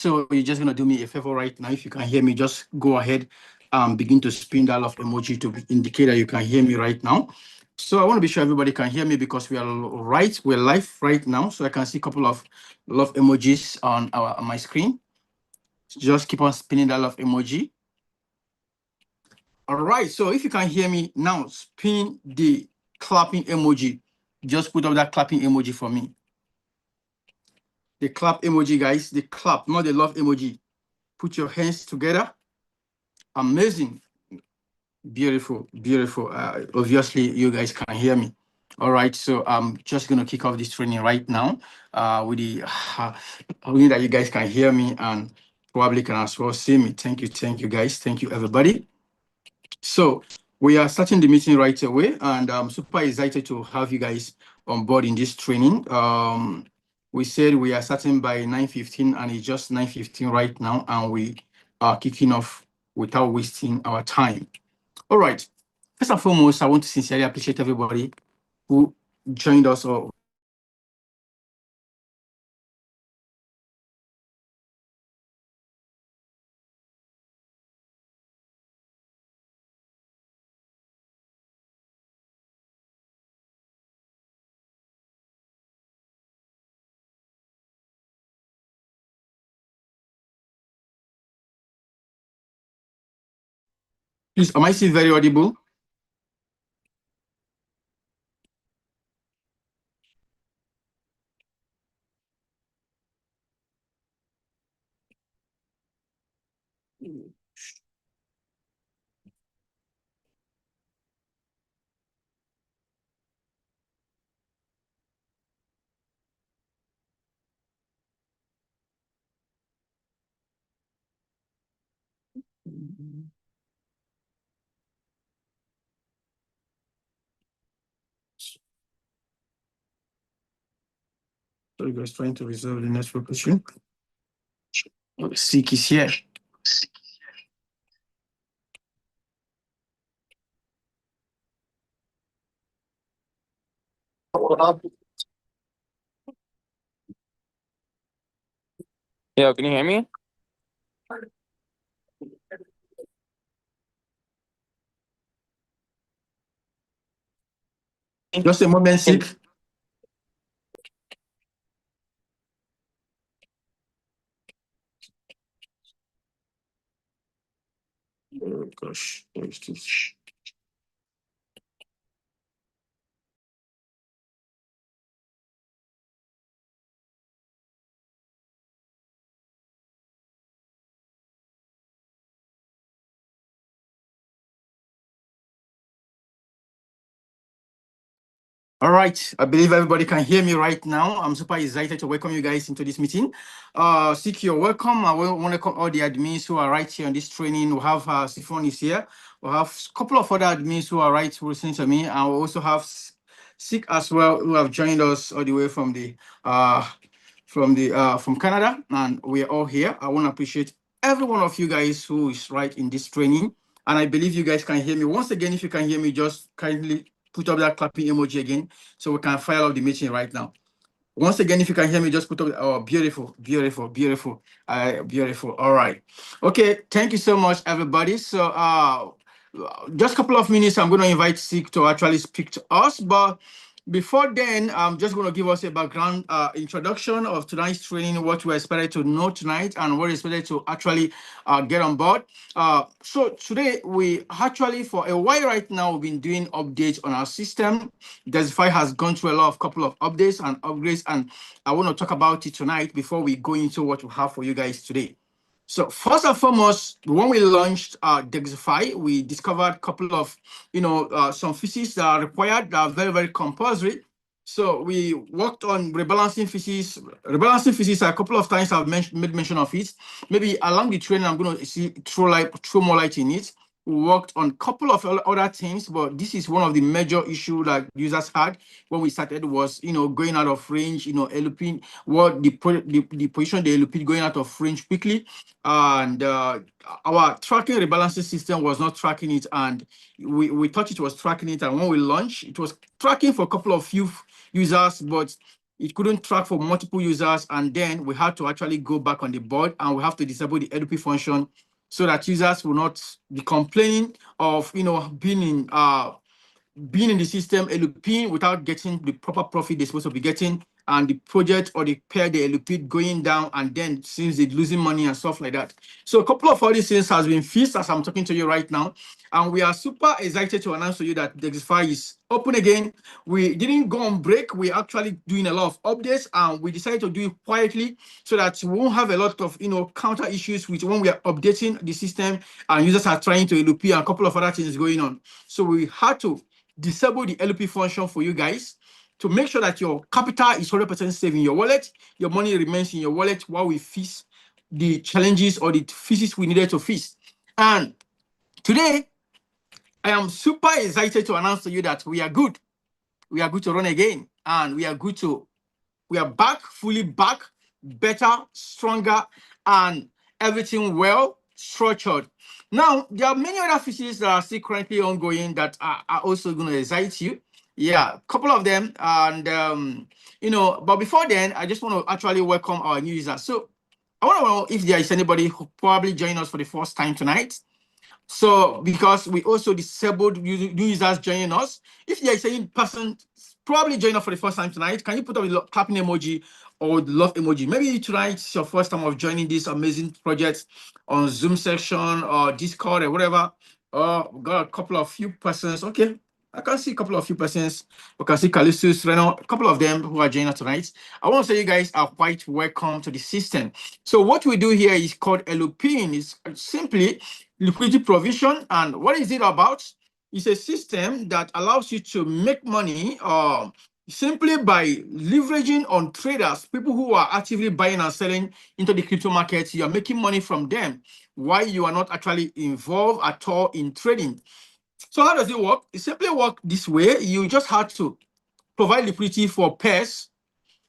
So you're just gonna do me a favor right now. If you can hear me, just go ahead begin to spin that love emoji to indicate that you can hear me right now. So I want to be sure everybody can hear me because we're live right now. So I can see a couple of love emojis on my screen. Just keep on spinning that love emoji. All right, so if you can hear me now, spin the clapping emoji. Just put up that clapping emoji for me. The clap emoji, guys, the clap, not the love emoji. Put your hands together. Amazing. Beautiful, beautiful. Obviously, you guys can hear me. All right, so I'm just going to kick off this training right now with the hoping that you guys can hear me and probably can as well see me. Thank you guys. Thank you, everybody. So we are starting the meeting right away, and I'm super excited to have you guys on board in this training. We said we are starting by 9:15, and it's just 9:15 right now, and we are kicking off without wasting our time. All right. First and foremost, I want to sincerely appreciate everybody who joined us or please, am I still very audible? So you guys trying to resolve the network issue? Sick is here. Yeah, can you hear me? Just a moment, Sick. Oh gosh, where's this? All right, I believe everybody can hear me right now. I'm super excited to welcome you guys into this meeting. Sik, you're welcome. I want to welcome all the admins who are right here on this training. We have Siphon is here. We have a couple of other admins who are right listening to me, and we also have Sik as well, who have joined us all the way from from Canada, and we are all here. I want to appreciate every one of you guys who is right in this training, and I believe you guys can hear me. Once again, if you can hear me, just kindly put up that clapping emoji again so we can fire up the meeting right now. Once again, if you can hear me, just put up. Oh, beautiful, beautiful, beautiful, beautiful. All right. Okay. Thank you so much, everybody. So, just a couple of minutes, I'm going to invite Sik to actually speak to us. But before then, I'm just going to give us a background introduction of tonight's training, what we're expected to know tonight, and what is expected to actually get on board. So today, we actually, for a while right now, we've been doing updates on our system. Dexify has gone through a couple of updates and upgrades, and I want to talk about it tonight before we go into what we have for you guys today. So first and foremost, when we launched Dexify, we discovered a couple of, some features that are required that are very, very compulsory. So we worked on rebalancing features. Rebalancing features, a couple of times I've made mention of it. Maybe along the training, I'm going to throw more light in it. We worked on a couple of other things, but this is one of the major issues that users had when we started was, going out of range, eloping, what the position they eloped going out of range quickly. And our tracking rebalancing system was not tracking it, and we thought it was tracking it. And when we launched, it was tracking for a couple of few users, but it couldn't track for multiple users, and then we had to actually go back on the board and we have to disable the LP function so that users will not be complaining of being in the system, LP without getting the proper profit they're supposed to be getting, and the project or the pair the LP going down, and then since they're losing money and stuff like that. So a couple of all these things has been fixed as I'm talking to you right now, and we are super excited to announce to you that Dexify is open again. We didn't go on break. We're actually doing a lot of updates, and we decided to do it quietly so that we won't have a lot of counter issues with when we are updating the system and users are trying to LP and a couple of other things going on. So we had to disable the LP function for you guys to make sure that your capital is 100% safe in your wallet, your money remains in your wallet while we fix the challenges or the fixes we needed to fix. And today, I am super excited to announce to you that we are good. We are good to run again, and we are back, fully back, better, stronger, and everything well structured. Now, there are many other features that are still currently ongoing that are also going to excite you. Yeah, a couple of them. And, but before then, I just want to actually welcome our new users. So I want to know if there is anybody who probably joined us for the first time tonight. So because we also disabled new users joining us, if there is any person probably joining us for the first time tonight, can you put up the clapping emoji or the love emoji? Maybe tonight is your first time of joining this amazing project on Zoom section or Discord or whatever. We got a couple of few persons. Okay, I can see a couple of few persons. We can see Callistus, Reno, a couple of them who are joining us tonight. I want to say you guys are quite welcome to the system. So what we do here is called LOPing. It's simply liquidity provision. And what is it about? It's a system that allows you to make money simply by leveraging on traders, people who are actively buying and selling into the crypto markets. You are making money from them while you are not actually involved at all in trading. So how does it work? It simply works this way. You just have to provide liquidity for pairs.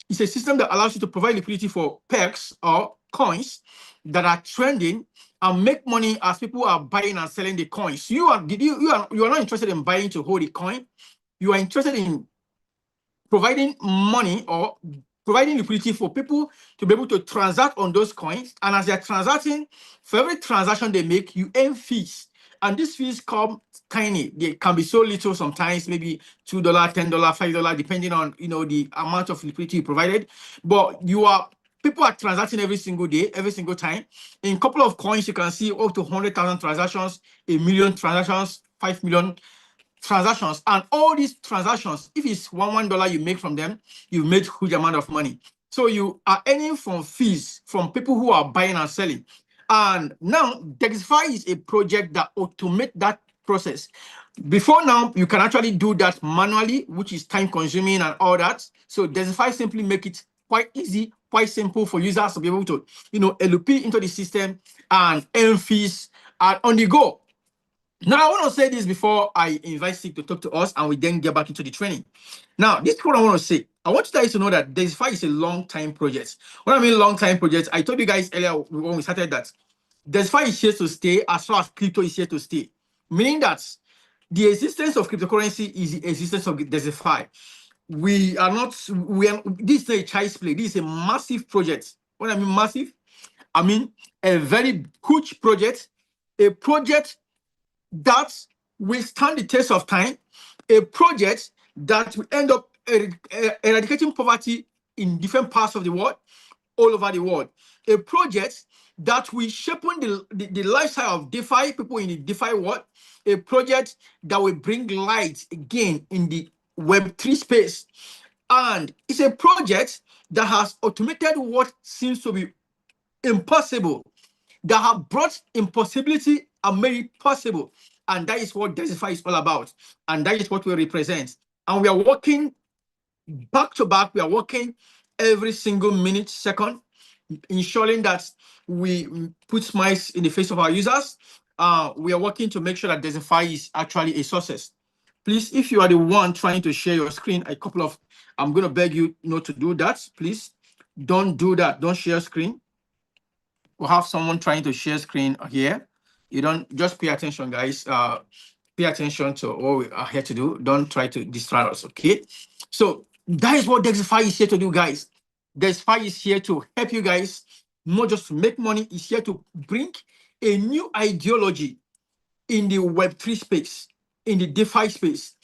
It's a system that allows you to provide liquidity for pairs or coins that are trending and make money as people are buying and selling the coins. You are not interested in buying to hold a coin. You are interested in providing money or providing liquidity for people to be able to transact on those coins. And as they're transacting, for every transaction they make, you earn fees. And these fees come tiny. They can be so little sometimes, maybe $2, $10, $5, depending on the amount of liquidity you provided. But people are transacting every single day, every single time. In a couple of coins, you can see up to 100,000 transactions, 1,000,000 transactions, 5 million transactions. And all these transactions, if it's $1 you make from them, you made huge amount of money. So you are earning from fees from people who are buying and selling. And now Dexify is a project that automates that process. Before now, you can actually do that manually, which is time consuming and all that. So Dexify simply make it quite easy, quite simple for users to be able to, LP into the system and earn fees on the go. Now, I want to say this before I invite Sig to talk to us and we then get back into the training. Now, this is what I want to say. I want you guys to know that Dexify is a long-time project. When I mean long-time project, I told you guys earlier when we started that Dexify is here to stay as far as crypto is here to stay. Meaning that the existence of cryptocurrency is the existence of Dexify. This is a child's play. This is a massive project. When I mean massive, I mean a very huge project, a project that will stand the test of time, a project that will end up eradicating poverty in different parts of the world, all over the world, a project that will shape the lifestyle of DeFi people in the DeFi world, a project that will bring light again in the Web3 space. And it's a project that has automated what seems to be impossible, that have brought impossibility and made it possible. And that is what Dexify is all about. And that is what we represent. And we are working back to back. We are working every single minute, second, ensuring that we put smiles in the face of our users. We are working to make sure that Dexify is actually a success. Please, if you are the one trying to share your screen, I'm going to beg you not to do that. Please don't do that. Don't share screen. We'll have someone trying to share screen here. You don't just pay attention, guys. Pay attention to what we are here to do. Don't try to distract us, okay? So That is what Dexify is here to do, guys. Dexify is here to help you guys, not just to make money, it's here to bring a new ideology in the Web3 space, in the DeFi space.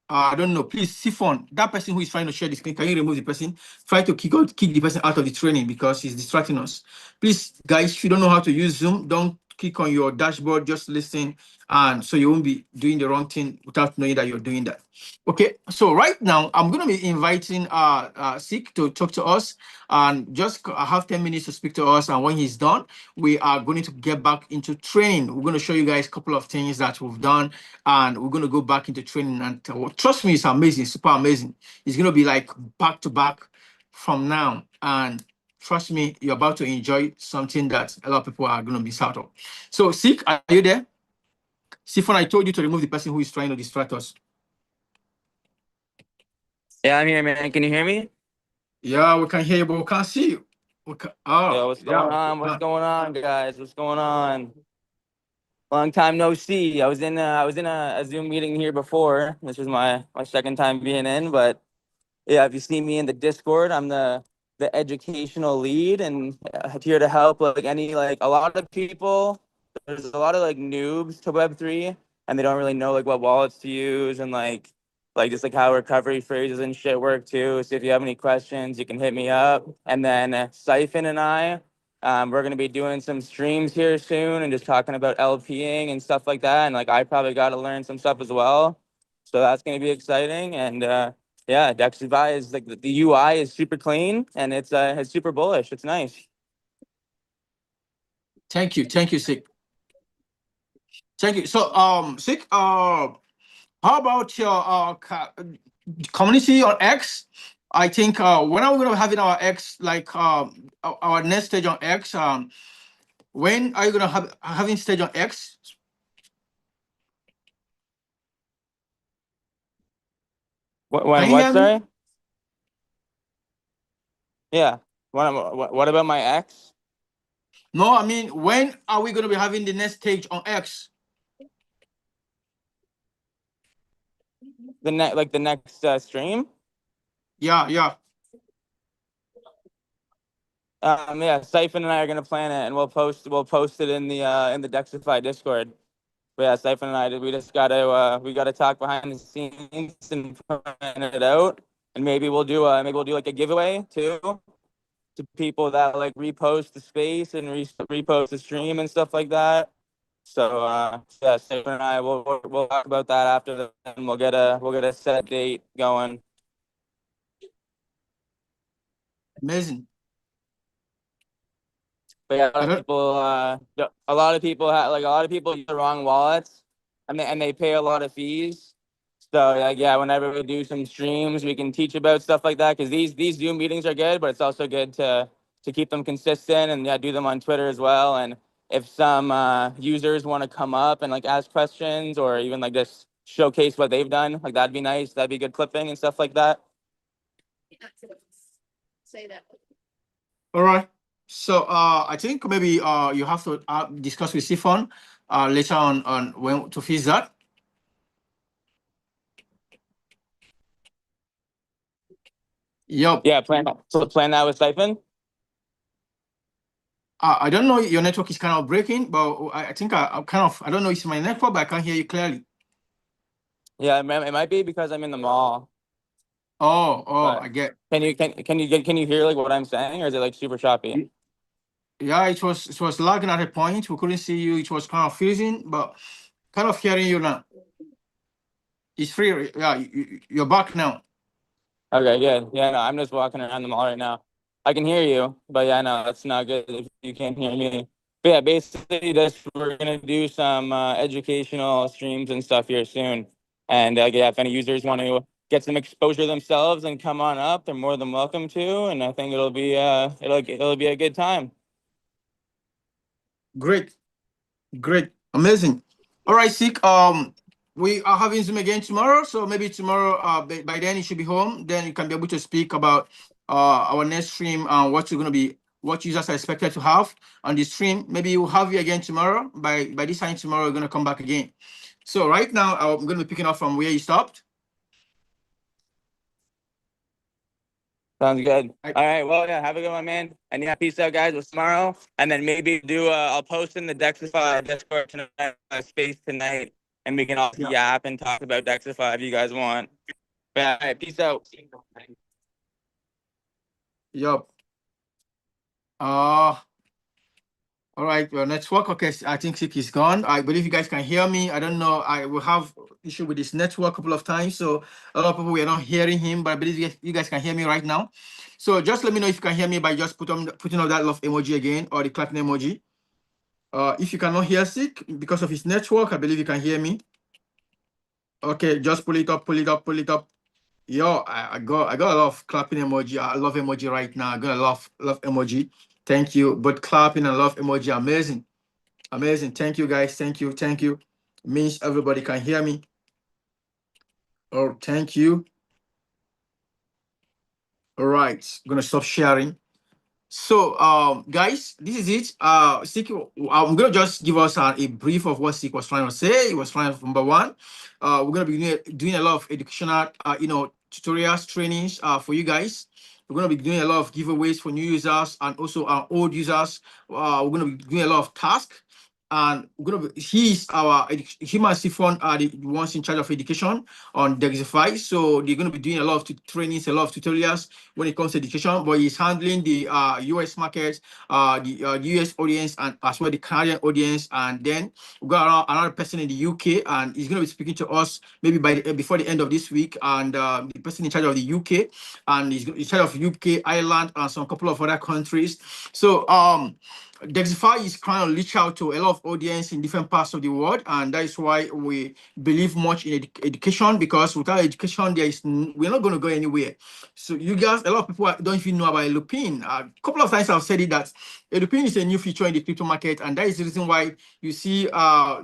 I don't know. Please, Siphon, that person who is trying to share the screen, can you remove the person? Try to kick the person out of the training because he's distracting us. Please, guys, if you don't know how to use Zoom, don't click on your dashboard, just listen, and so you won't be doing the wrong thing without knowing that you're doing that. Okay, so right now I'm gonna be inviting Sik to talk to us and just have 10 minutes to speak to us. And when he's done, we are going to get back into training. We're going to show you guys a couple of things that we've done, and we're going to go back into training. And trust me, it's amazing, super amazing. It's going to be like back to back from now. And trust me, you're about to enjoy something that a lot of people are going to miss out on. So, Sik, are you there? Siphon, I told you to remove the person who is trying to distract us. Yeah, I'm here, man. Can you hear me? Yeah, we can hear you, but we can't see you. Yo, what's going on? What's going on, guys? What's going on? Long time no see. I was in a Zoom meeting here before. This was my second time being in, but yeah, if you see me in the Discord, I'm the educational lead and here to help like any like a lot of people. There's a lot of like noobs to Web3 and they don't really know like what wallets to use and like just like how recovery phrases and shit work too. So if you have any questions, you can hit me up. And then Siphon and I, we're gonna be doing some streams here soon and just talking about LPing and stuff like that. And like I probably got to learn some stuff as well. So that's gonna be exciting. And yeah, Dexify is like the UI is super clean and it's super bullish. It's nice. Thank you, Sik. Thank you. So, Sik, how about your community on X? I think when are we gonna be having our X like our next stage on X? When are you gonna have having stage on X? Can When you what? hear me? Sorry. Yeah. What about my ex? No, I mean when are we gonna be having the next stage on X? The next stream. Yeah. Yeah, Siphon and I are gonna plan it, and we'll post it in the Dexify Discord. But yeah, Siphon and I, we gotta talk behind the scenes and plan it out, and maybe we'll do like a giveaway too to people that like repost the space and repost the stream and stuff like that. So yeah, Siphon and I we'll talk about that after and we'll get a set date going. Amazing. But yeah, I don't. a lot of people use the wrong wallets, and they pay a lot of fees. So like yeah, whenever we do some streams, we can teach about stuff like that because these Zoom meetings are good, but it's also good to keep them consistent and yeah, do them on Twitter as well. And if some users want to come up and like ask questions or even like just showcase what they've done, like that'd be nice. That'd be good clipping and stuff like that. All right. So I think maybe you have to discuss with Siphon later on when to fix that. Yep. Yeah, plan that with Siphon. I don't know. Your network is kind of breaking, but I think I kind of I don't know. It's my network, but I can't hear you clearly. Yeah, it might be because I'm in the mall. Oh, But I get. can you hear like what I'm saying, or is it like super choppy? Yeah, it was lagging at a point. We couldn't see you. It was kind of freezing, but kind of hearing you now. It's free. Yeah, you're back now. Okay, good. Yeah, no, I'm just walking around the mall right now. I can hear you, but yeah, no, that's not good if you can't hear me. But yeah, basically, we're gonna do some educational streams and stuff here soon. And yeah, if any users want to get some exposure themselves and come on up, they're more than welcome to. And I think it'll be a good time. Great. Great, amazing. All right, Sik. We are having Zoom again tomorrow, so maybe tomorrow, by then you should be home. Then you can be able to speak about our next stream and what users are expected to have on the stream. Maybe we'll have you again tomorrow. By this time tomorrow, we're gonna come back again. So right now, I'm gonna be picking up from where you stopped. Sounds good. All right. Well, yeah. Have a good one, man. And yeah, peace out, guys. We'll tomorrow, and then maybe do. I'll post in the Dexify Discord tonight, space tonight, and we can all yap and talk about Dexify if you guys want. Yeah. All right. Peace out. Yup. All right, well, network. Okay, I think Sik is gone. I believe you guys can hear me. I don't know. I will have issue with this network a couple of times, so a lot of people were not hearing him. But I believe you guys can hear me right now. So just let me know if you can hear me by just putting up that love emoji again or the clapping emoji. If you cannot hear Sik because of his network, I believe you can hear me. Okay, just pull it up, pull it up, pull it up. Yo, I got a lot of clapping emoji. I love emoji right now. I got a lot of love emoji. Thank you. But clapping and love emoji, amazing. Amazing. Thank you, guys. Thank you. Thank you. Means everybody can hear me. Oh, thank you. All right. I'm gonna stop sharing. So, guys, this is it. Sik, I'm gonna just give us a brief of what Sik was trying to say. He was trying, number one, we're gonna be doing a lot of educational, tutorials, trainings, for you guys. We're gonna be doing a lot of giveaways for new users and also our old users. We're gonna be doing a lot of tasks. And he's our him and Sifon are the ones in charge of education on Dexify. So they're going to be doing a lot of trainings, a lot of tutorials when it comes to education. But he's handling the US market, the US audience, and as well the Canadian audience. And then we've got another person in the UK, and he's going to be speaking to us maybe before the end of this week. And the person in charge of the UK, and he's in charge of UK, Ireland, and some couple of other countries. So Dexify is trying to reach out to a lot of audience in different parts of the world, and that is why we believe much in education, because without education, we're not going to go anywhere. So you guys, a lot of people don't even know about Lupin. A couple of times I've said it that Lupin is a new feature in the crypto market, and that is the reason why you see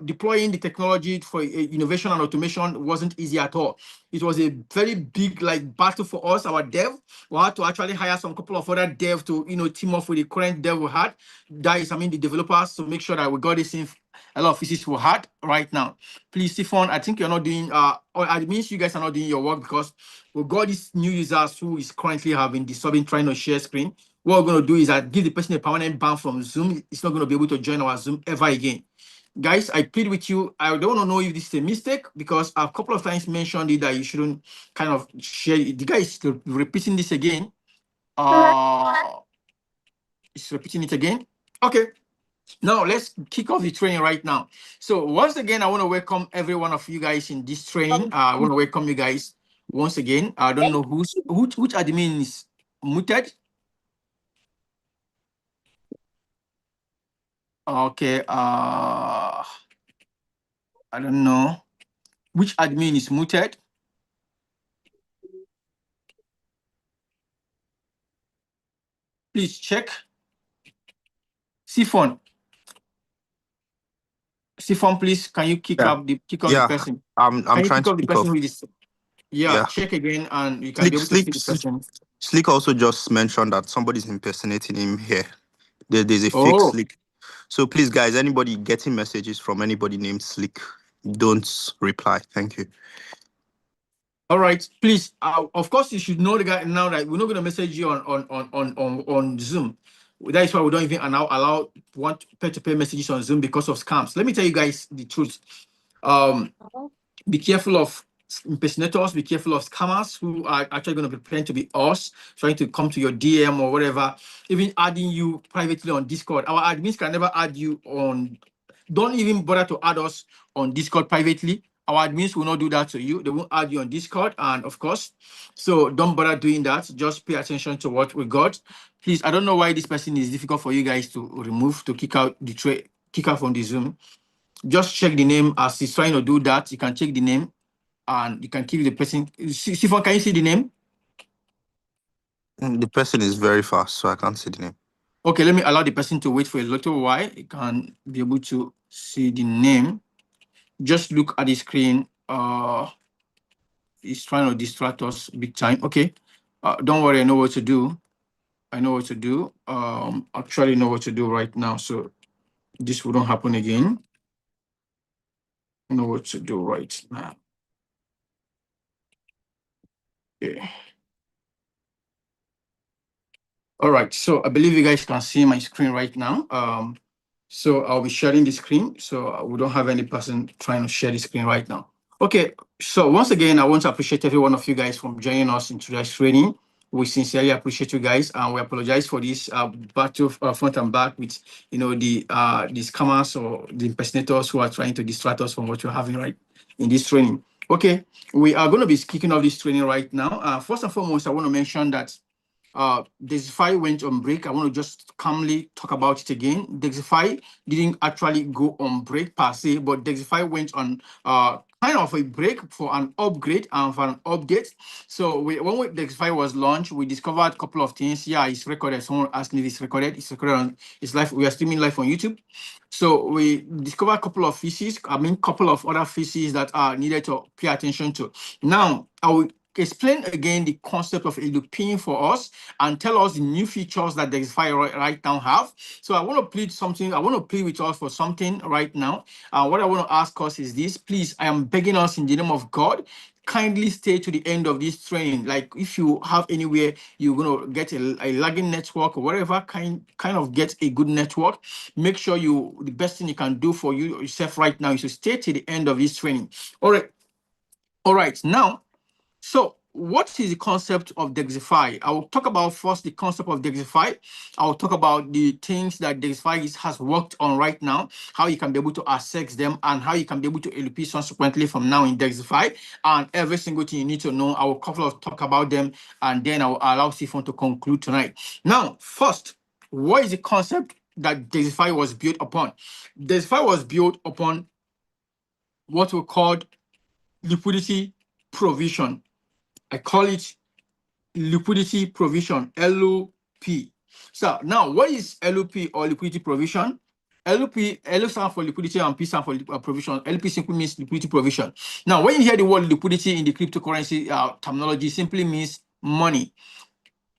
deploying the technology for innovation and automation wasn't easy at all. It was a very big battle for us, our dev. We had to actually hire some couple of other dev to team up with the current dev we had. That is, the developers, to make sure that we got this in a lot of physics we had right now. Please, Stefan, I think you're not doing or it means you guys are not doing your work, because we got these new users who is currently having disturbing trying to share screen. What we're going to do is give the person a permanent ban from Zoom. It's not going to be able to join our Zoom ever again. Guys, I plead with you. I don't want to know if this is a mistake, because I've a couple of times mentioned it that you shouldn't kind of share it. The guy is still repeating this again. It's repeating it again. Okay. Now let's kick off the training right now. So once again, I want to welcome every one of you guys in this training. I want to welcome you guys once again. I don't know which admin is muted. Okay. I don't know which admin is muted. Please check. Siphon, please, can you kick off the person? I'm Can you trying kick to off the pick person off. who is? Yeah, check again, and you can be able to see the person. Slick also just mentioned that somebody's impersonating him here. There's a fake Oh, Slick. So please, guys, anybody getting messages from anybody named Slick, don't reply. Thank you. all right. Please, of course, you should know the guy now that we're not going to message you on Zoom. That is why we don't even allow peer-to-peer messages on Zoom, because of scams. Let me tell you guys the truth. Be careful of impersonators, be careful of scammers who are actually going to be pretend to be us, trying to come to your DM or whatever, even adding you privately on Discord. Our admins can never add you on. Don't even bother to add us on Discord privately. Our admins will not do that to you. They won't add you on Discord, and of course, so don't bother doing that. Just pay attention to what we got. Please, I don't know why this person is difficult for you guys to remove, to kick out from the Zoom. Just check the name as he's trying to do that. You can check the name and you can keep the person. Sifon, can you see the name? The person is very fast, so I can't see the name. Okay, let me allow the person to wait for a little while. You can be able to see the name. Just look at the screen. He's trying to distract us big time. Okay. Don't worry, I know what to do. Actually know what to do right now, so this wouldn't happen again. I know what to do right now. Okay. All right, so I believe you guys can see my screen right now. So I'll be sharing the screen. So we don't have any person trying to share the screen right now. Okay, so once again, I want to appreciate every one of you guys from joining us in today's training. We sincerely appreciate you guys, and we apologize for this battle front and back with the scammers or the impersonators who are trying to distract us from what we're having right in this training. Okay, we are going to be kicking off this training right now. First and foremost, I want to mention that Dexify went on break. I want to just calmly talk about it again. Dexify didn't actually go on break per se, but Dexify went on kind of a break for an upgrade and for an update. So when Dexify was launched, we discovered a couple of things. Yeah, it's recorded. Someone asked me if it's recorded. It's recorded on it's live. We are streaming live on YouTube. So we discovered a couple of features. Couple of other features that are needed to pay attention to. Now, I will explain again the concept of a looping for us and tell us the new features that Dexify right now have. So I want to plead something. I want to plead with us for something right now. What I want to ask us is this. Please, I am begging us in the name of God, kindly stay to the end of this training. Like if you have anywhere you're going to get a lagging network or whatever, kind of get a good network, make sure the best thing you can do for yourself right now is to stay to the end of this training. All right, now, so what is the concept of Dexify? I will talk about first the concept of Dexify. I will talk about the things that Dexify has worked on right now, how you can be able to access them, and how you can be able to LP subsequently from now in Dexify. And every single thing you need to know, I will talk about them, and then I will allow Sifon to conclude tonight. Now, first, what is the concept that Dexify was built upon? Dexify was built upon what we called liquidity provision. I call it liquidity provision, LOP. So now, what is LOP or liquidity provision? L stands for liquidity and P stands for provision. LP simply means liquidity provision. Now, when you hear the word liquidity in the cryptocurrency terminology, simply means money,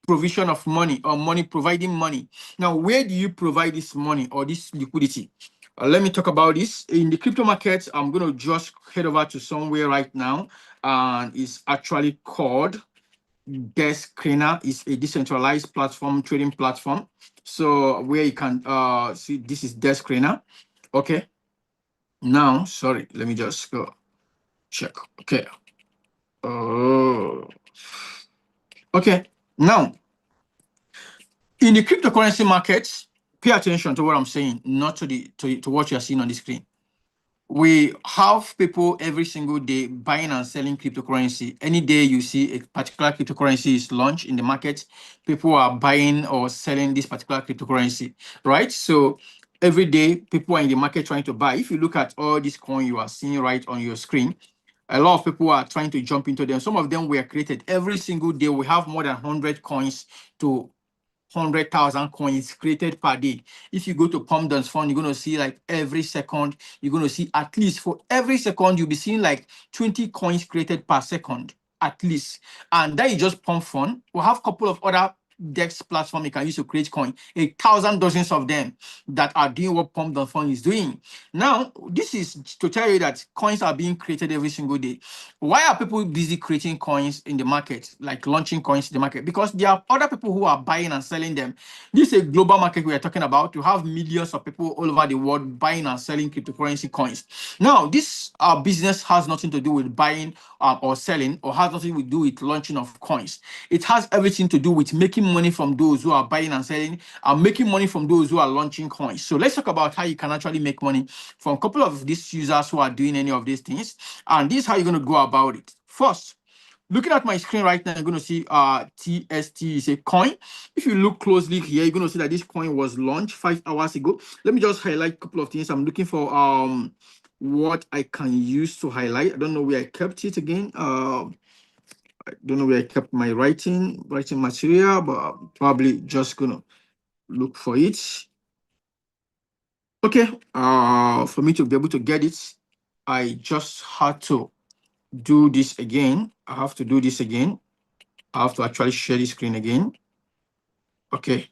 provision of money or money, providing money. Now, where do you provide this money or this liquidity? Let me talk about this. In the crypto markets, I'm going to just head over to somewhere right now, and it's actually called Dexify. Is a decentralized platform, trading platform. So where you can see this is Dexify. Okay. Now, sorry, let me just go check. Okay. Oh. Okay. Now, in the cryptocurrency markets, pay attention to what I'm saying, not to what you're seeing on the screen. We have people every single day buying and selling cryptocurrency. Any day you see a particular cryptocurrency is launched in the market, people are buying or selling this particular cryptocurrency, right? So every day people are in the market trying to buy. If you look at all these coins you are seeing right on your screen, a lot of people are trying to jump into them. Some of them were created every single day. We have more than 100 coins to 100,000 coins created per day. If you go to Pump Fund, you're going to see like every second, you're going to see at least for every second, you'll be seeing like 20 coins created per second, at least. And that is just Pump Fund. We'll have a couple of other Dex platform you can use to create coin, 1,000 dozens of them that are doing what Pump Fund is doing. Now, this is to tell you that coins are being created every single day. Why are people busy creating coins in the market, like launching coins in the market? Because there are other people who are buying and selling them. This is a global market we are talking about. You have millions of people all over the world buying and selling cryptocurrency coins. Now, this business has nothing to do with buying or selling, or has nothing to do with launching of coins. It has everything to do with making money from those who are buying and selling, and making money from those who are launching coins. So let's talk about how you can actually make money from a couple of these users who are doing any of these things. And this is how you're going to go about it. First, looking at my screen right now, you're going to see TST is a coin. If you look closely here, you're going to see that this coin was launched 5 hours ago. Let me just highlight a couple of things. I'm looking for what I can use to highlight. I don't know where I kept it again. I don't know where I kept my writing material, but I'm probably just gonna look for it. Okay, for me to be able to get it, I just had to do this again. I have to do this again. I have to actually share the screen again. Okay,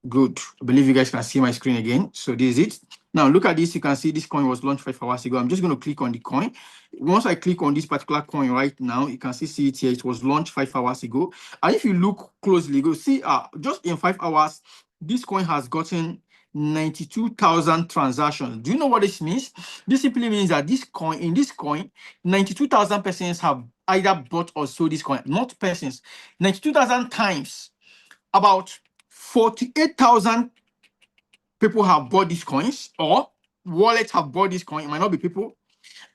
good. I believe you guys can see my screen again. So this is it. Now look at this. You can see this coin was launched 5 hours ago. I'm just going to click on the coin. Once I click on this particular coin right now, you can see it here. It was launched 5 hours ago. And if you look closely, go see just in 5 hours, this coin has gotten 92,000 transactions. Do you know what this means? This simply means that this coin, 92,000 persons have either bought or sold this coin, not persons. 92,000 times about 48,000 people have bought these coins, or wallets have bought this coin. It might not be people.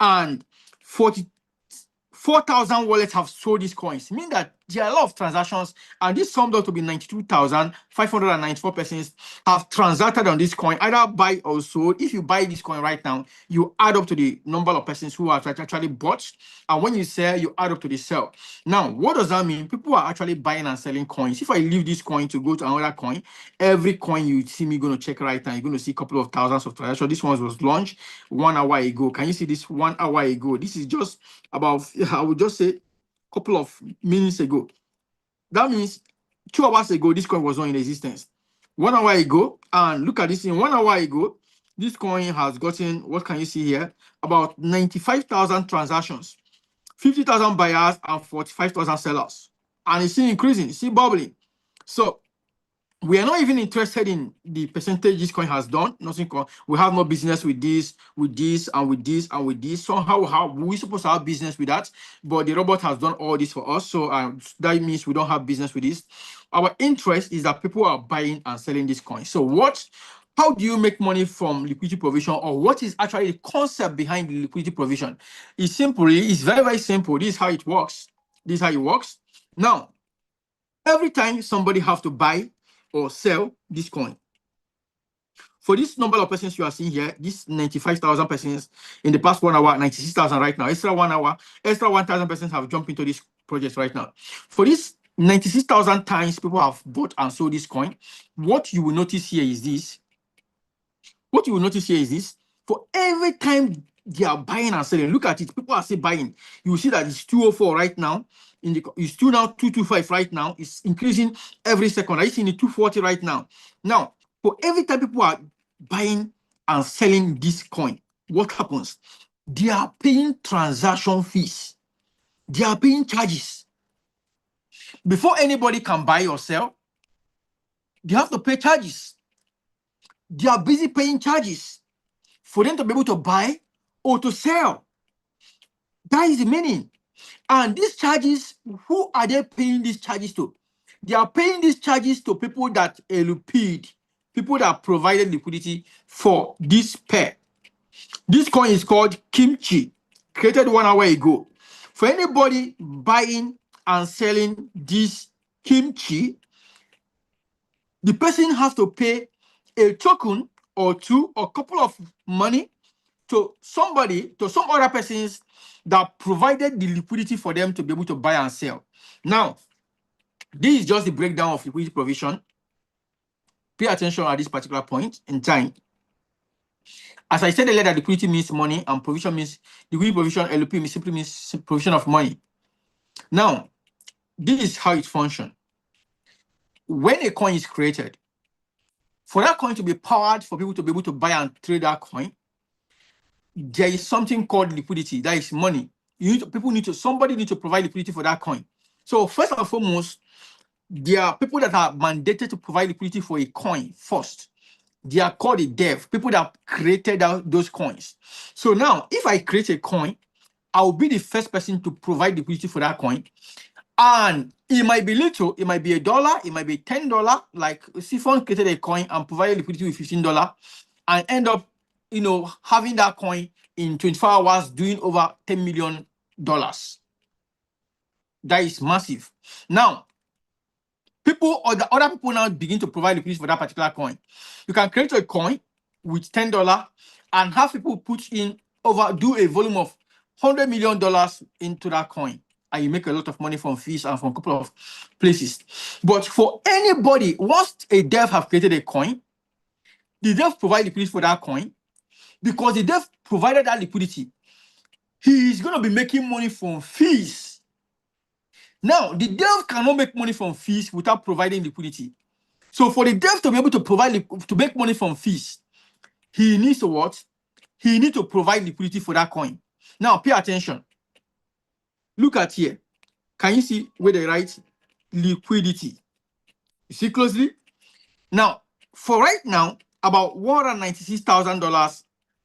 And 44,000 wallets have sold these coins, meaning that there are a lot of transactions, and this summed up to be 92,594 persons have transacted on this coin, either buy or sold. If you buy this coin right now, you add up to the number of persons who have actually bought, and when you sell, you add up to the sell. Now, what does that mean? People are actually buying and selling coins. If I leave this coin to go to another coin, every coin you see me going to check right now, you're going to see a couple of thousands of transactions. This one was launched 1 hour ago. Can you see this 1 hour ago? This is just about, I would just say, a couple of minutes ago. That means 2 hours ago, this coin was not in existence. 1 hour ago, and look at this, in 1 hour ago, this coin has gotten, what can you see here? About 95,000 transactions, 50,000 buyers, and 45,000 sellers. And it's still increasing, it's still bubbling. So we are not even interested in the percentage this coin has done. Nothing. We have no business with this, and with this. Somehow, we supposed to have business with that, but the robot has done all this for us. So that means we don't have business with this. Our interest is that people are buying and selling this coin. So how do you make money from liquidity provision, or what is actually the concept behind the liquidity provision? It's very, very simple. This is how it works. Now, every time somebody have to buy or sell this coin, for this number of persons you are seeing here, this 95,000 persons in the past 1 hour, 96,000 right now, extra 1 hour, extra 1,000 persons have jumped into this project right now. For this 96,000 times people have bought and sold this coin, what you will notice here is this. For every time they are buying and selling, look at it, people are still buying. You will see that it's 204 right now. It's 225 right now. It's increasing every second. I see in the 240 right now. Now, for every time people are buying and selling this coin, what happens? They are paying transaction fees. They are paying charges. Before anybody can buy or sell, they have to pay charges. They are busy paying charges for them to be able to buy or to sell. That is the meaning. And these charges, who are they paying these charges to? They are paying these charges to people that paid, people that provided liquidity for this pair. This coin is called Kimchi, created 1 hour ago. For anybody buying and selling this Kimchi, the person has to pay a token or two, or a couple of money to some other persons that provided the liquidity for them to be able to buy and sell. Now, this is just the breakdown of liquidity provision. Pay attention at this particular point in time. As I said earlier, that liquidity means money, and provision means liquidity provision. LP simply means provision of money. Now, this is how it functions. When a coin is created, for that coin to be powered, for people to be able to buy and trade that coin, there is something called liquidity. That is money. Somebody needs to provide liquidity for that coin. So first and foremost, there are people that are mandated to provide liquidity for a coin first. They are called a dev, people that created those coins. So now, if I create a coin, I will be the first person to provide liquidity for that coin. And it might be little, it might be $1, it might be $10. Like Siphon created a coin and provided liquidity with $15 and end up, having that coin in 24 hours doing over $10 million. That is massive. Now, other people now begin to provide liquidity for that particular coin. You can create a coin with $10 and have people do a volume of $100 million into that coin. And you make a lot of money from fees and from a couple of places. But for anybody, once a dev have created a coin, the dev provide liquidity for that coin. Because the dev provided that liquidity, he is going to be making money from fees. Now, the dev cannot make money from fees without providing liquidity. So for the dev to be able to make money from fees, he needs to what? He needs to provide liquidity for that coin. Now, pay attention. Look at here. Can you see where they write liquidity? You see closely? Now, for right now, about $196,000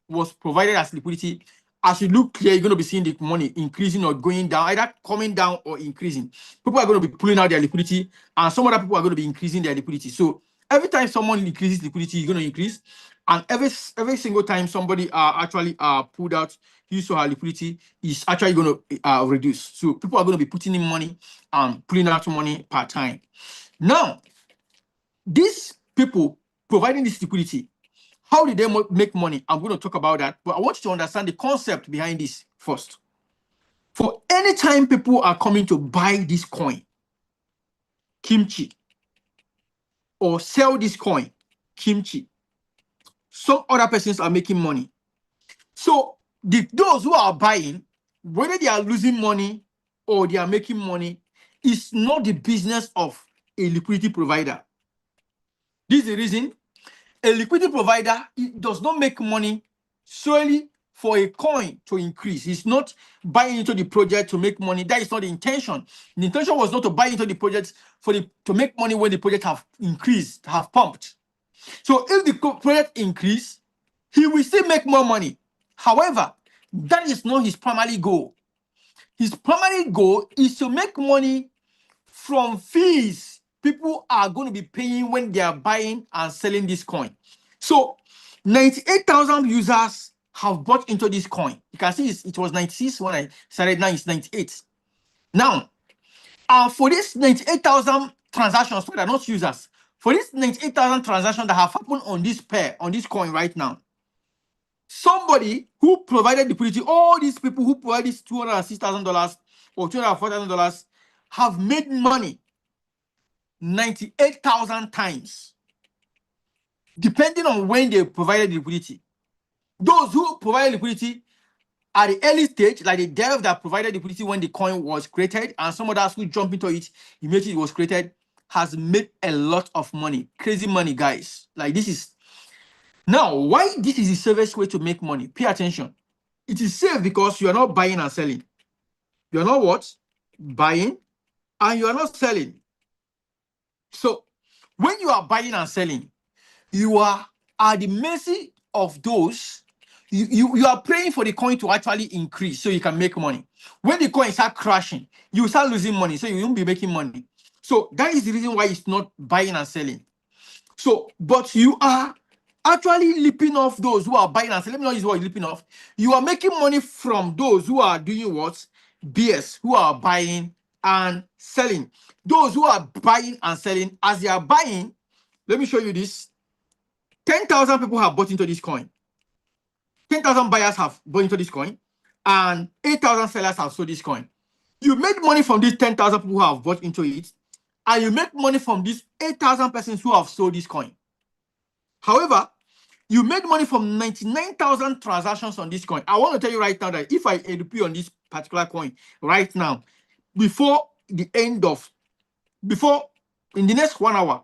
was provided as liquidity. As you look here, you're going to be seeing the money increasing or going down, either coming down or increasing. People are going to be pulling out their liquidity, and some other people are going to be increasing their liquidity. So every time someone increases liquidity, you're going to increase. And every single time somebody actually pulled out his or her liquidity, is actually going to reduce. So people are going to be putting in money and pulling out money per time. Now, these people providing this liquidity, how did they make money? I'm going to talk about that, but I want you to understand the concept behind this first. For any time people are coming to buy this coin, kimchi, or sell this coin, kimchi, some other persons are making money. So those who are buying, whether they are losing money or they are making money, is not the business of a liquidity provider. This is the reason a liquidity provider, it does not make money solely for a coin to increase. He's not buying into the project to make money. That is not the intention. The intention was not to buy into the project to make money when the project have increased, have pumped. So if the project increase, he will still make more money. However, that is not his primary goal. His primary goal is to make money from fees people are going to be paying when they are buying and selling this coin. So 98,000 users have bought into this coin. You can see it was 96 when I started, now it's 98. Now, for this 98,000 transactions, that are not users, for this 98,000 transactions that have happened on this pair, on this coin right now, somebody who provided liquidity, all these people who provided this $206,000 or $204,000 have made money 98,000 times, depending on when they provided liquidity. Those who provided liquidity at the early stage, like the dev that provided liquidity when the coin was created, and some others who jump into it immediately it was created, has made a lot of money. Crazy money, guys. Like this is now why this is the safest way to make money. Pay attention. It is safe because you are not buying and selling. You are not what? Buying, and you are not selling. So when you are buying and selling, you are at the mercy of those. You are praying for the coin to actually increase so you can make money. When the coin start crashing, you start losing money, so you won't be making money. So that is the reason why it's not buying and selling. So, but you are actually leaping off those who are buying and selling. Let me not use what leaping off. You are making money from those who are doing what? BS, who are buying and selling. Those who are buying and selling, as they are buying, let me show you this. 10,000 people have bought into this coin. 10,000 buyers have bought into this coin, and 8,000 sellers have sold this coin. You made money from these 10,000 people who have bought into it, and you make money from these 8,000 persons who have sold this coin. However, you made money from 99,000 transactions on this coin. I want to tell you right now that if I LP on this particular coin right now, before in the next 1 hour,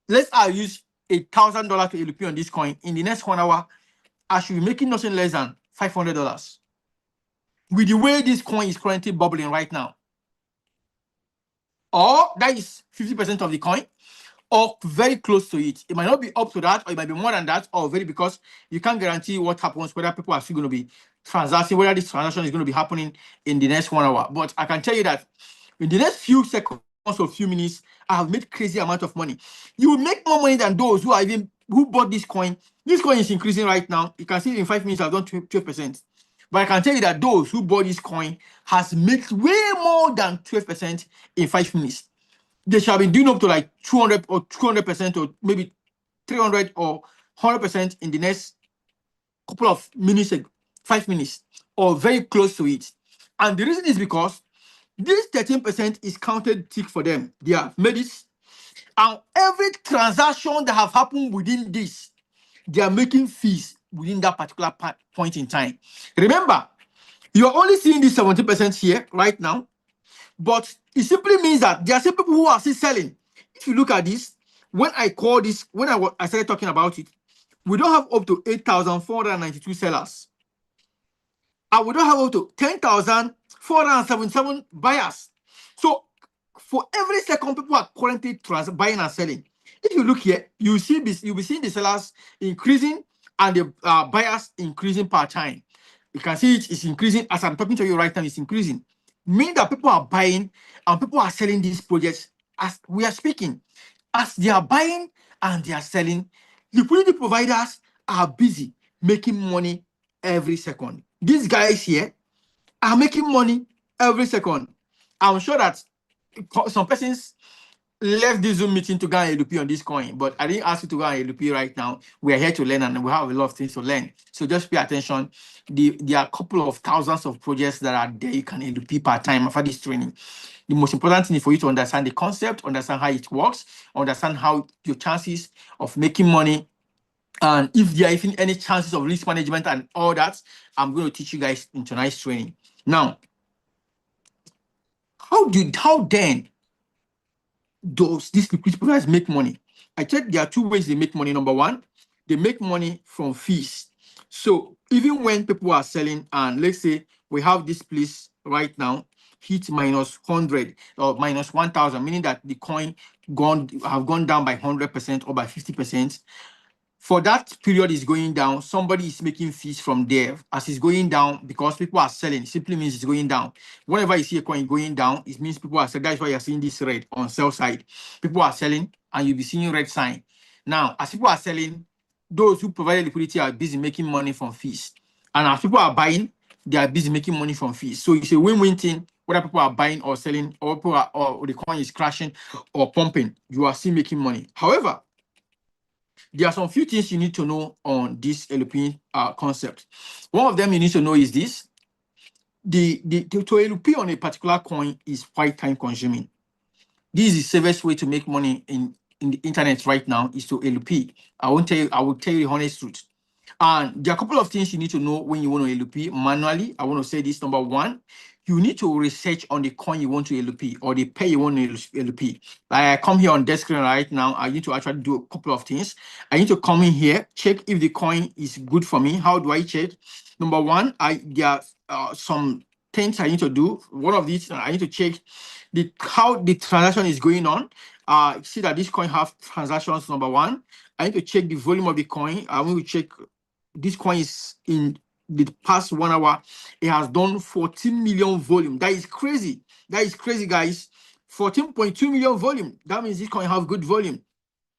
let's use $1,000 to LP on this coin. In the next 1 hour, I should be making nothing less than $500 with the way this coin is currently bubbling right now. Or that is 50% of the coin, or very close to it. It might not be up to that, or it might be more than that, or very, because you can't guarantee what happens, whether people are still going to be transacting, whether this transaction is going to be happening in the next 1 hour. But I can tell you that in the next few seconds or few minutes, I have made crazy amount of money. You will make more money than those who bought this coin. This coin is increasing right now. You can see in 5 minutes I've done 12%. But I can tell you that those who bought this coin has made way more than 12% in 5 minutes. They shall be doing up to like 200 or 200%, or maybe 300 or 100% in the next couple of minutes, 5 minutes, or very close to it. And the reason is because this 13% is counted tick for them. They have made it. And every transaction that have happened within this, they are making fees within that particular point in time. Remember, you are only seeing this 70% here right now, but it simply means that there are some people who are still selling. If you look at this, when I started talking about it, We don't have up to 8,492 sellers. And we don't have up to 10,477 buyers. So for every second, people are currently buying and selling. If you look here, you'll be seeing the sellers increasing and the buyers increasing per time. You can see it is increasing as I'm talking to you right now. It's increasing, meaning that people are buying and people are selling these projects as we are speaking. As they are buying and they are selling, liquidity providers are busy making money every second. These guys here are making money every second. I'm sure that some persons left this Zoom meeting to go and LP on this coin, but I didn't ask you to go and LP right now. We are here to learn and we have a lot of things to learn. So just pay attention. There are a couple of thousands of projects that are there you can LP per time after this training. The most important thing is for you to understand the concept, understand how it works, understand how your chances of making money, and if there are even any chances of risk management and all that. I'm going to teach you guys in tonight's training. Now, how then does these liquidity providers make money? I checked there are two ways they make money. Number one, they make money from fees. So even when people are selling, and let's say we have this place right now, hit minus 100 or minus 1,000, meaning that the coin have gone down by 100% or by 50%. For that period is going down, somebody is making fees from there as it's going down because people are selling. It simply means it's going down. Whenever you see a coin going down, it means people are selling. That's why you're seeing this red on sell side. People are selling and you'll be seeing red sign. Now, as people are selling, those who provide liquidity are busy making money from fees. And as people are buying, they are busy making money from fees. So it's a win-win thing, whether people are buying or selling, or or the coin is crashing or pumping, you are still making money. However, there are some few things you need to know on this LP concept. One of them you need to know is this: to LP on a particular coin is quite time consuming. This is the safest way to make money in the internet right now is to LP. I will tell you the honest truth. And there are a couple of things you need to know when you want to LP manually. I want to say this. Number one, you need to research on the coin you want to LP or the pair you want to LP. Like I come here on desk screen right now, I need to actually do a couple of things. I need to come in here, check if the coin is good for me. How do I check? Number one, there are some things I need to do. One of these, I need to check how the transaction is going on. See that this coin have transactions. Number one, I need to check the volume of the coin. I want to check this coin is in the past 1 hour. It has done 14 million volume. That is crazy. That is crazy, guys. 14.2 million volume. That means this coin have good volume.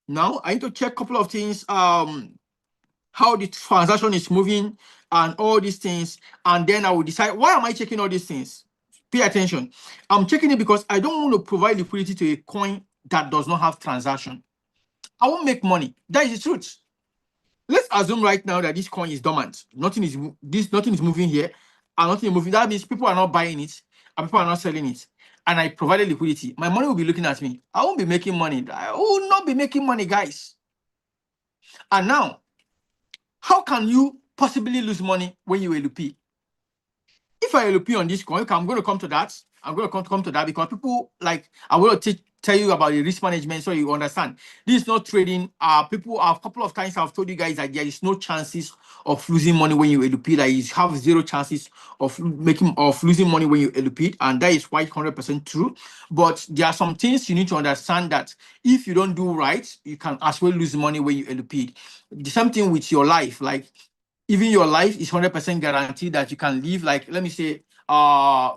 Now I need to check a couple of things. How the transaction is moving and all these things, and then I will decide why am I checking all these things. Pay attention. I'm checking it because I don't want to provide liquidity to a coin that does not have transaction. I won't make money. That is the truth. Let's assume right now that this coin is dormant. Nothing is moving here, and nothing is moving. That means people are not buying it and people are not selling it. And I provided liquidity. My money will be looking at me. I won't be making money. I will not be making money, guys. And now, how can you possibly lose money when you LP? If I LP on this coin, I'm going to come to that. I'm going to come to that because people like I will tell you about the risk management so you understand. This is not trading. People a couple of times I've told you guys that there is no chances of losing money when you LP. Like you have zero chances of losing money when you LP, and that is quite 100% true. But there are some things you need to understand that if you don't do right, you can as well lose money when you LP. The same thing with your life, like. Even your life is 100% guaranteed that you can live. Like, let me say,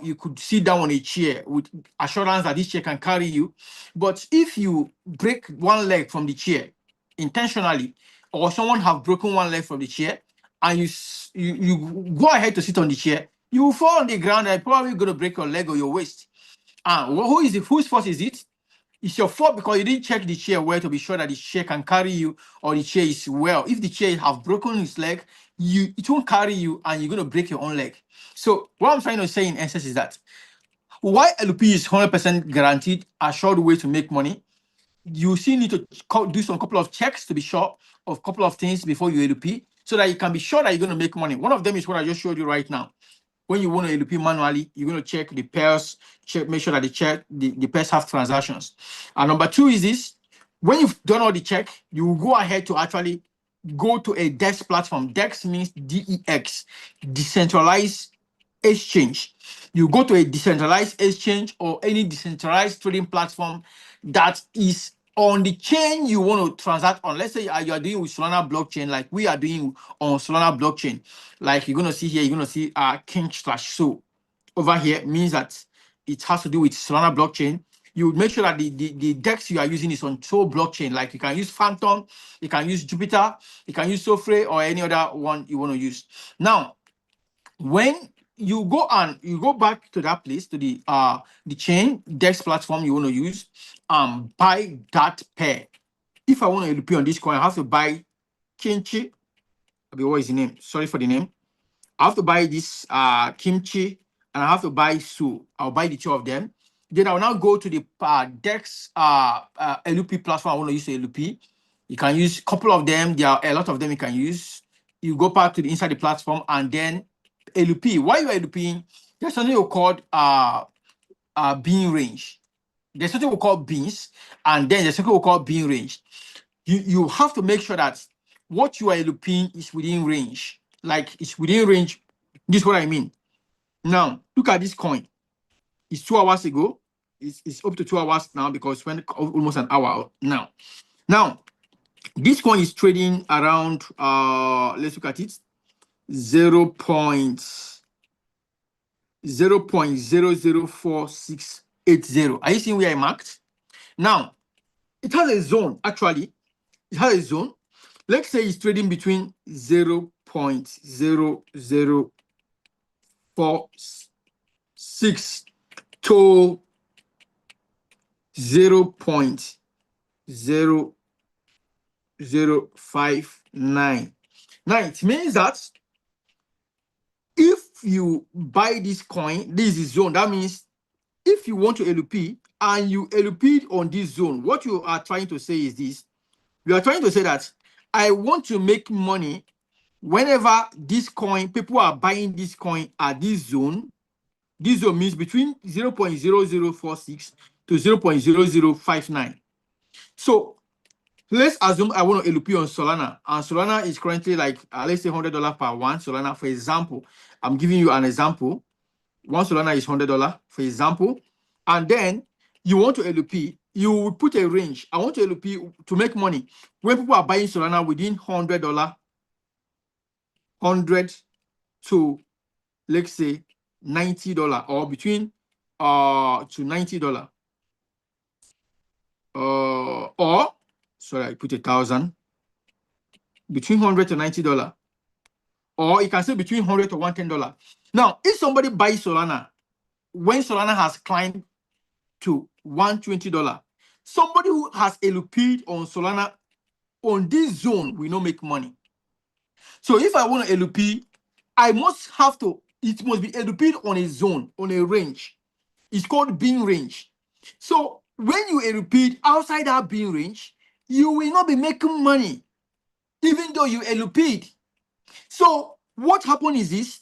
you could sit down on a chair with assurance that this chair can carry you. But if you break one leg from the chair intentionally, or someone have broken one leg from the chair, and you go ahead to sit on the chair, you will fall on the ground and probably going to break your leg or your waist. Whose fault is it? It's your fault because you didn't check the chair well to be sure that the chair can carry you or the chair is well. If the chair have broken its leg, it won't carry you and you're going to break your own leg. So what I'm trying to say in essence is that why LP is 100% guaranteed, assured way to make money, you still need to do some couple of checks to be sure of a couple of things before you LP so that you can be sure that you're going to make money. One of them is what I just showed you right now. When you want to LP manually, you're going to check the pairs, make sure that the pairs have transactions. And number two is this: when you've done all the check, you will go ahead to actually go to a DEX platform. DEX means DEX, decentralized exchange. You go to a decentralized exchange or any decentralized trading platform that is on the chain you want to transact on. Let's say you are doing with Solana blockchain, like we are doing on Solana blockchain. Like you're gonna see here, you're gonna see king/so over here means that it has to do with Solana blockchain. You make sure that the DEX you are using is on Sol blockchain. Like you can use Phantom, you can use Jupiter, you can use Sofre or any other one you want to use. Now, when you go back to that place, to the chain DEX platform you want to use, buy that pair. If I want to LP on this coin, I have to buy Kimchi. What is the name? Sorry for the name. I have to buy this Kimchi and I have to buy Su. I'll buy the two of them. Then I'll now go to the DEX LP platform. I want to use the LP. You can use a couple of them. There are a lot of them you can use. You go back to the inside the platform and then LP. While you are LPing, there's something called bean range. There's something we call beans, and then there's something we call bean range. You have to make sure that what you are LPing is within range. Like it's within range. This is what I mean. Now, look at this coin. It's 2 hours ago. It's up to 2 hours now because when almost an hour now. Now, this coin is trading around let's look at it. 0.004680. Are you seeing where I marked? Now, it has a zone, actually. It has a zone. Let's say it's trading between 0.0046 to 0.0059. Now, it means that if you buy this coin, this is zone. That means if you want to LP and you LP on this zone, what you are trying to say is this. You are trying to say that I want to make money whenever this coin, people are buying this coin at this zone. This zone means between 0.0046 to 0.0059. So let's assume I want to LP on Solana, and Solana is currently like let's say $100 per one Solana, for example. I'm giving you an example. One Solana is $100, for example, and then you want to LP. You will put a range. I want to LP to make money when people are buying Solana within $100, 100 to let's say $90, or between to $90. Or sorry, I put 1,000, between $100 to $90, or you can say between $100 to $110. Now, if somebody buys Solana when Solana has climbed to $120, somebody who has LP'd on Solana on this zone will not make money. So if I want to LP, I must have to, it must be LP'd on a zone, on a range. It's called bean range. So when you LP'd outside that bean range, you will not be making money, even though you LP'd. So what happens is this: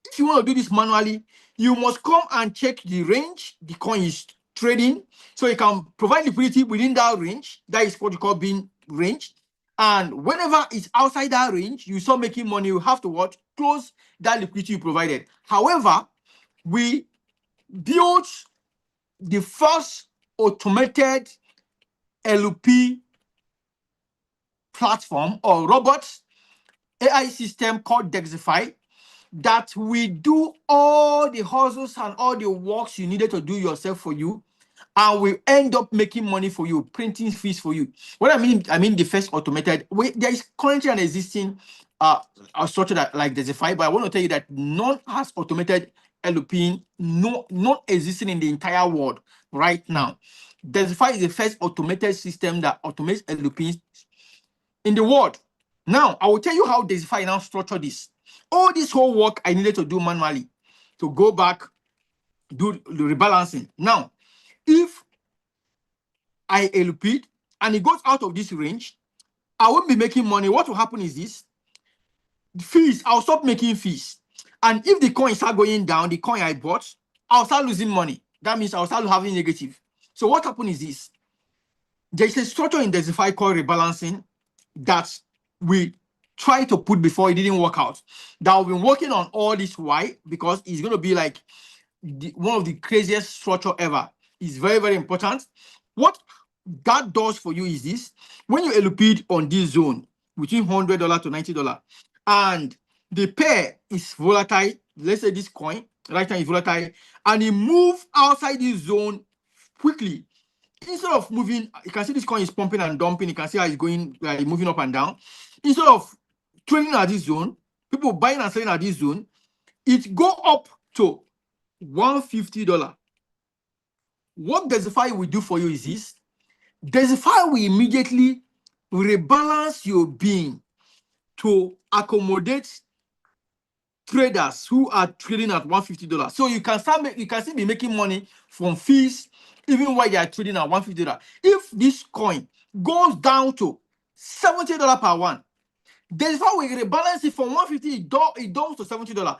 if you want to do this manually, you must come and check the range the coin is trading, so you can provide liquidity within that range. That is what you call bean range. And whenever it's outside that range, you start making money. You have to what? Close that liquidity you provided. However, we built the first automated LP platform or robot AI system called Dexify that will do all the hustles and all the works you needed to do yourself for you, and will end up making money for you, printing fees for you. What I mean the first automated. There is currently an existing structure that like Dexify, but I want to tell you that none has automated LP, not existing in the entire world right now. Dexify is the first automated system that automates LPs in the world. Now, I will tell you how Dexify now structure this. All this whole work I needed to do manually to go back, do the rebalancing. Now, if I LP and it goes out of this range, I won't be making money. What will happen is this: fees, I'll stop making fees. And if the coin start going down, the coin I bought, I'll start losing money. That means I'll start having negative. So what happens is this: there's a structure in Dexify called rebalancing that we tried to put before, it didn't work out. That I've been working on all this. Why? Because it's going to be like one of the craziest structure ever. It's very, very important. What that does for you is this: when you LP'd on this zone between $100 to $90, and the pair is volatile, let's say this coin right now is volatile, and it move outside this zone quickly. Instead of moving, you can see this coin is pumping and dumping. You can see how it's going, moving up and down. Instead of trading at this zone, people buying and selling at this zone, it go up to $150. What Dexify will do for you is this: Dexify will immediately rebalance your being to accommodate traders who are trading at $150. So you can still be making money from fees even while they are trading at $150. If this coin goes down to $70 per one, Dexify will rebalance it from $150, it down to $70.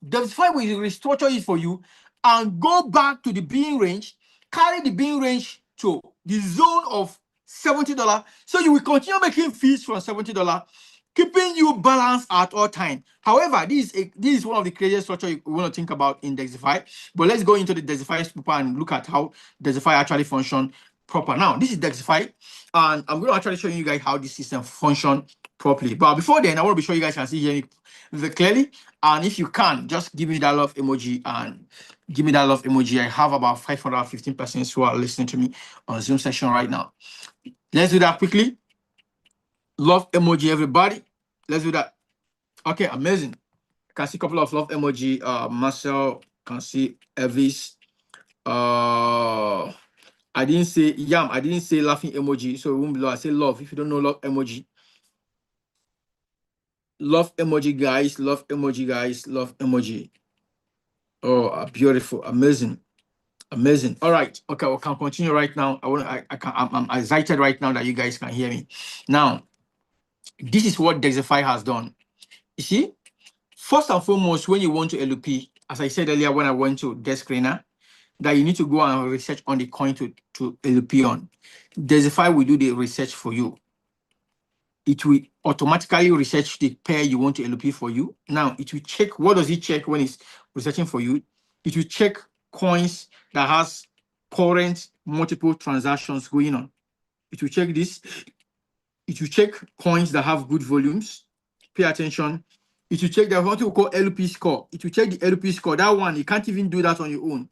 Dexify will restructure it for you and go back to the being range, carry the being range to the zone of $70. So you will continue making fees from $70, keeping you balanced at all time. However, this is one of the craziest structure you want to think about in Dexify. But let's go into the Dexify proper and look at how Dexify actually function proper. Now, this is Dexify, and I'm going to actually show you guys how this system function properly. But before then, I want to be sure you guys can see hear me very clearly. And if you can, just give me that love emoji and give me that love emoji. I have about 515 persons who are listening to me on Zoom session right now. Let's do that quickly. Love emoji, everybody. Let's do that. Okay, amazing. Can see a couple of love emoji. Marcel, can see Elvis. I didn't say yam. I didn't say laughing emoji. So it won't be love. I say love. If you don't know love emoji, love emoji, guys. Love emoji, guys. Love emoji. Oh, beautiful, amazing, amazing. All right. Okay, we can continue right now. I'm excited right now that you guys can hear me. Now, this is what Dexify has done. You see, first and foremost, when you want to LP, as I said earlier, when I went to Descreener, that you need to go and research on the coin to LP on. Dexify will do the research for you. It will automatically research the pair you want to LP for you. Now, it will check, what does it check when it's researching for you? It will check coins that has current multiple transactions going on. It will check this. It will check coins that have good volumes. Pay attention. It will check what we call LP score. It will check the LP score. That one, you can't even do that on your own.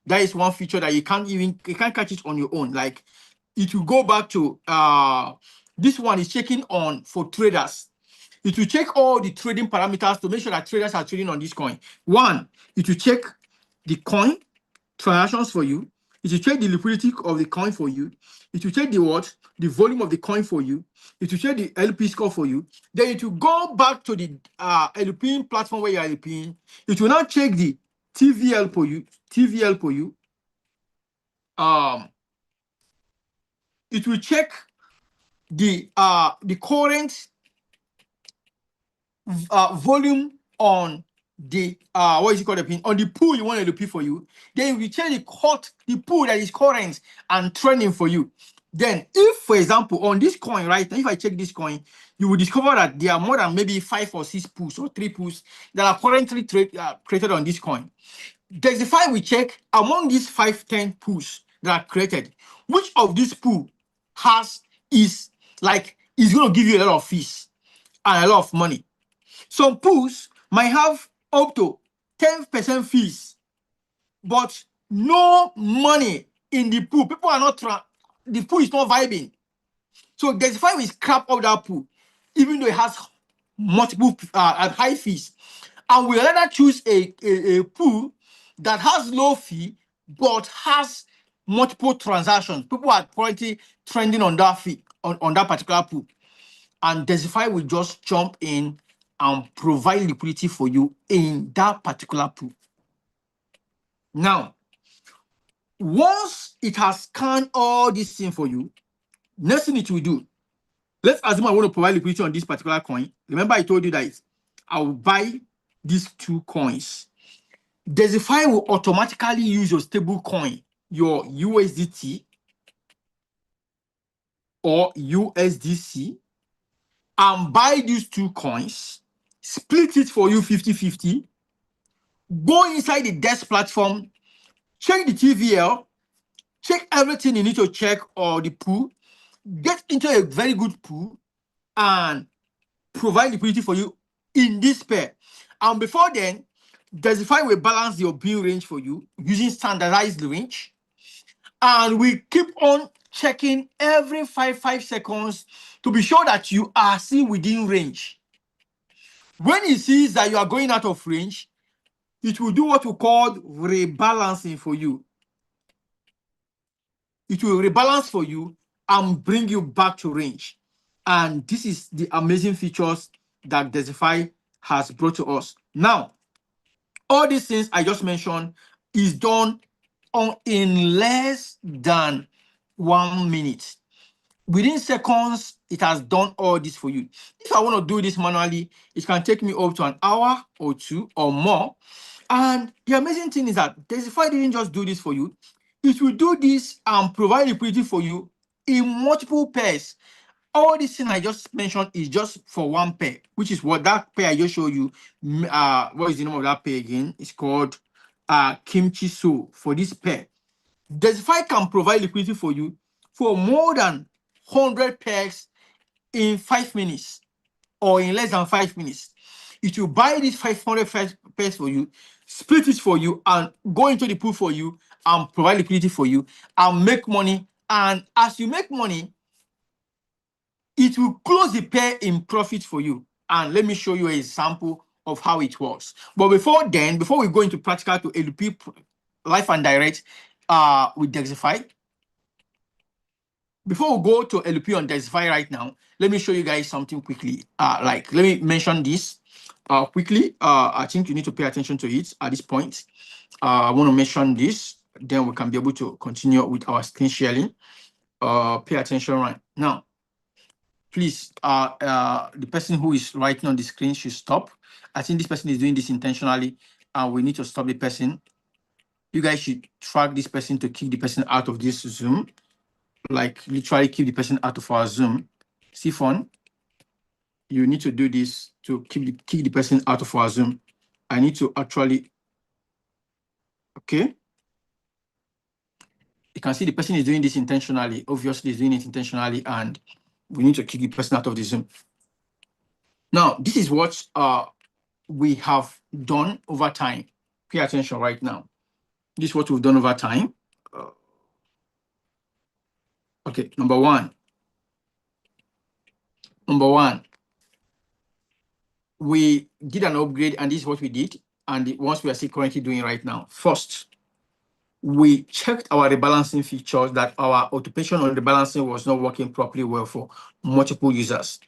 That is one feature that you can't catch it on your own. Like, it will go back to this one is checking on for traders. It will check all the trading parameters to make sure that traders are trading on this coin. One, it will check the coin transactions for you. It will check the liquidity of the coin for you. It will check the volume of the coin for you. It will check the LP score for you. Then it will go back to the LPing platform where you are LPing. It will now check the TVL for you. It will check the current volume on the what is it called, on the pool you want to LP for you. Then we check the pool that is current and trending for you. Then if, for example, on this coin right now, if I check this coin, you will discover that there are more than maybe 5 or 6 pools or 3 pools that are currently created on this coin. Dexify will check among these 5-10 pools that are created, which of this pool is going to give you a lot of fees and a lot of money. Some pools might have up to 10% fees, but no money in the pool. People are not the pool is not vibing. So Dexify will scrap out that pool, even though it has multiple high fees. And we rather choose a pool that has low fee but has multiple transactions. People are currently trending on that fee, on that particular pool. And Dexify will just jump in and provide liquidity for you in that particular pool. Now, once it has scanned all these things for you, next thing it will do, let's assume I want to provide liquidity on this particular coin. Remember I told you that I will buy these 2 coins. Dexify will automatically use your stable coin, your USDT or USDC, and buy these 2 coins, split it for you 50-50, go inside the Dex platform, check the TVL, check everything you need to check or the pool, get into a very good pool, and provide liquidity for you in this pair. And before then, Dexify will balance your bill range for you using standardized range. And we keep on checking every 5 seconds to be sure that you are still within range. When it sees that you are going out of range, it will do what we call rebalancing for you. It will rebalance for you and bring you back to range. And this is the amazing features that Dexify has brought to us. Now, all these things I just mentioned is done in less than 1 minute. Within seconds, it has done all this for you. If I want to do this manually, it can take me up to an hour or 2 or more. And the amazing thing is that Dexify didn't just do this for you. It will do this and provide liquidity for you in multiple pairs. All this thing I just mentioned is just for 1 pair, which is what that pair I just showed you. What is the name of that pair again? It's called Kimchi So for this pair. Dexify can provide liquidity for you for more than 100 pairs in 5 minutes or in less than 5 minutes. It will buy these 500 pairs for you, split it for you, and go into the pool for you and provide liquidity for you and make money. And as you make money, it will close the pair in profit for you. And let me show you a sample of how it works. But before we go into practical to LP live and direct with Dexify, before we go to LP on Dexify right now, let me show you guys something quickly. Let me mention this quickly. I think you need to pay attention to it at this point. I want to mention this, then we can be able to continue with our screen sharing. Pay attention right now. Please, the person who is writing on the screen should stop. I think this person is doing this intentionally, and we need to stop the person. You guys should track this person to kick the person out of this Zoom. Like literally keep the person out of our Zoom. Siphon, you need to do this to kick the person out of our Zoom. I need to actually, okay. You can see the person is doing this intentionally. Obviously, is doing it intentionally, and we need to kick the person out of the Zoom. Now, this is what we have done over time. Pay attention right now. This is what we've done over time. Okay, number one, we did an upgrade, and this is what we did, and the ones we are still currently doing right now. First, we checked our rebalancing features that our automation on rebalancing was not working properly well for multiple users.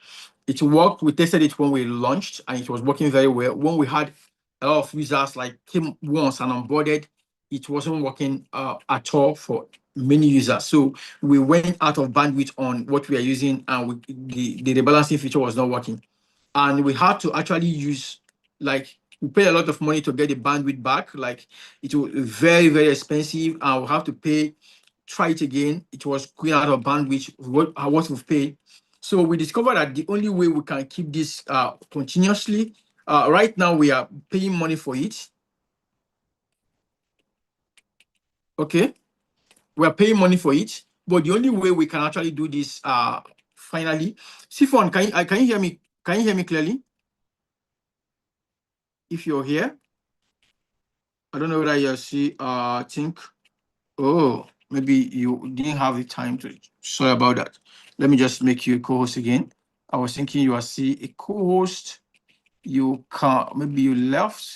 It worked. We tested it when we launched, and it was working very well. When we had a lot of users like came once and onboarded, it wasn't working at all for many users. So we went out of bandwidth on what we are using, and the rebalancing feature was not working. And we had to actually use, like, we pay a lot of money to get the bandwidth back. Like, it was very, very expensive, and we have to pay, try it again. It was going out of bandwidth, what we've paid. So we discovered that the only way we can keep this continuously, right now we are paying money for it. Okay, we are paying money for it, but the only way we can actually do this finally. Siphon, can you hear me? Can you hear me clearly? If you're here, I don't know whether you see, think, oh, maybe you didn't have the time to, sorry about that. Let me just make you a co-host again. I was thinking you are see a co-host. You can, maybe you left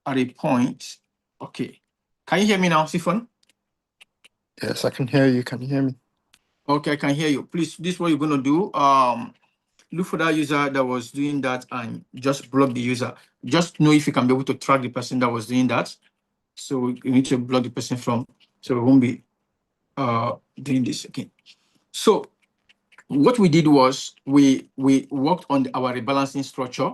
at a point. Okay. Can you hear me now, Siphon? Yes, I can hear you. Can you hear me? Okay, I can hear you. Please, this is what you're going to do. Look for that user that was doing that and just block the user. Just know if you can be able to track the person that was doing that. So you need to block the person from, so we won't be doing this again. So what we did was we worked on our rebalancing structure.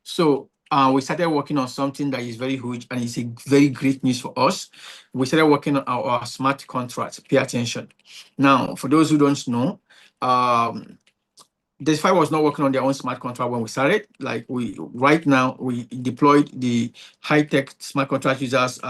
So we started working on something that is very huge and it's a very great news for us. We started working on our smart contracts. Pay attention. Now, for those who don't know, Dexify was not working on their own smart contract when we started. Like right now, we deployed the high-tech smart contract users,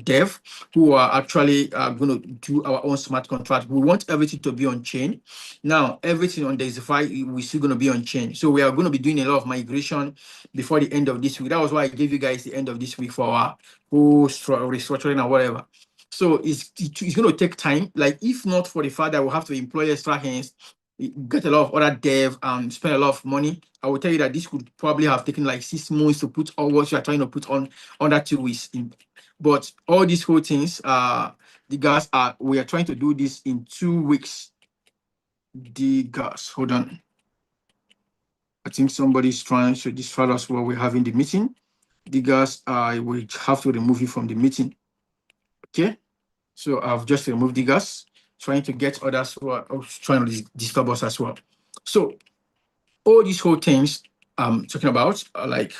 dev, who are actually going to do our own smart contract. We want everything to be on chain. Now, everything on Dexify, we're still going to be on chain. So we are going to be doing a lot of migration before the end of this week. That was why I gave you guys the end of this week for our whole restructuring or whatever. So it's going to take time. Like, if not for the fact that we'll have to employ extra hands, get a lot of other dev and spend a lot of money, I will tell you that this could probably have taken like 6 months to put all what you are trying to put on under 2 weeks. But all these whole things, the guys we are trying to do this in 2 weeks. The guys, hold on. I think somebody's trying to distract us while we're having the meeting. The guys, I will have to remove you from the meeting. Okay, so I've just removed the guys, trying to get others who are trying to disturb us as well. So all these whole things I'm talking about are like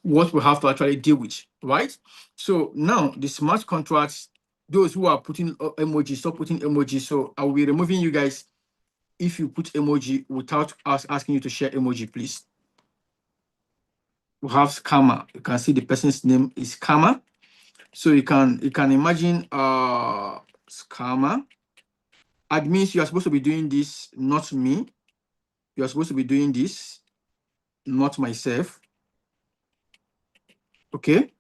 what we have to actually deal with, right? So now the smart contracts, those who are putting emojis, stop putting emojis. So I will be removing you guys if you put emoji without us asking you to share emoji, please. We have scammer. You can see the person's name is scammer. So you can imagine scammer. Admins, you are supposed to be doing this, not me. You are supposed to be doing this, not myself. Okay.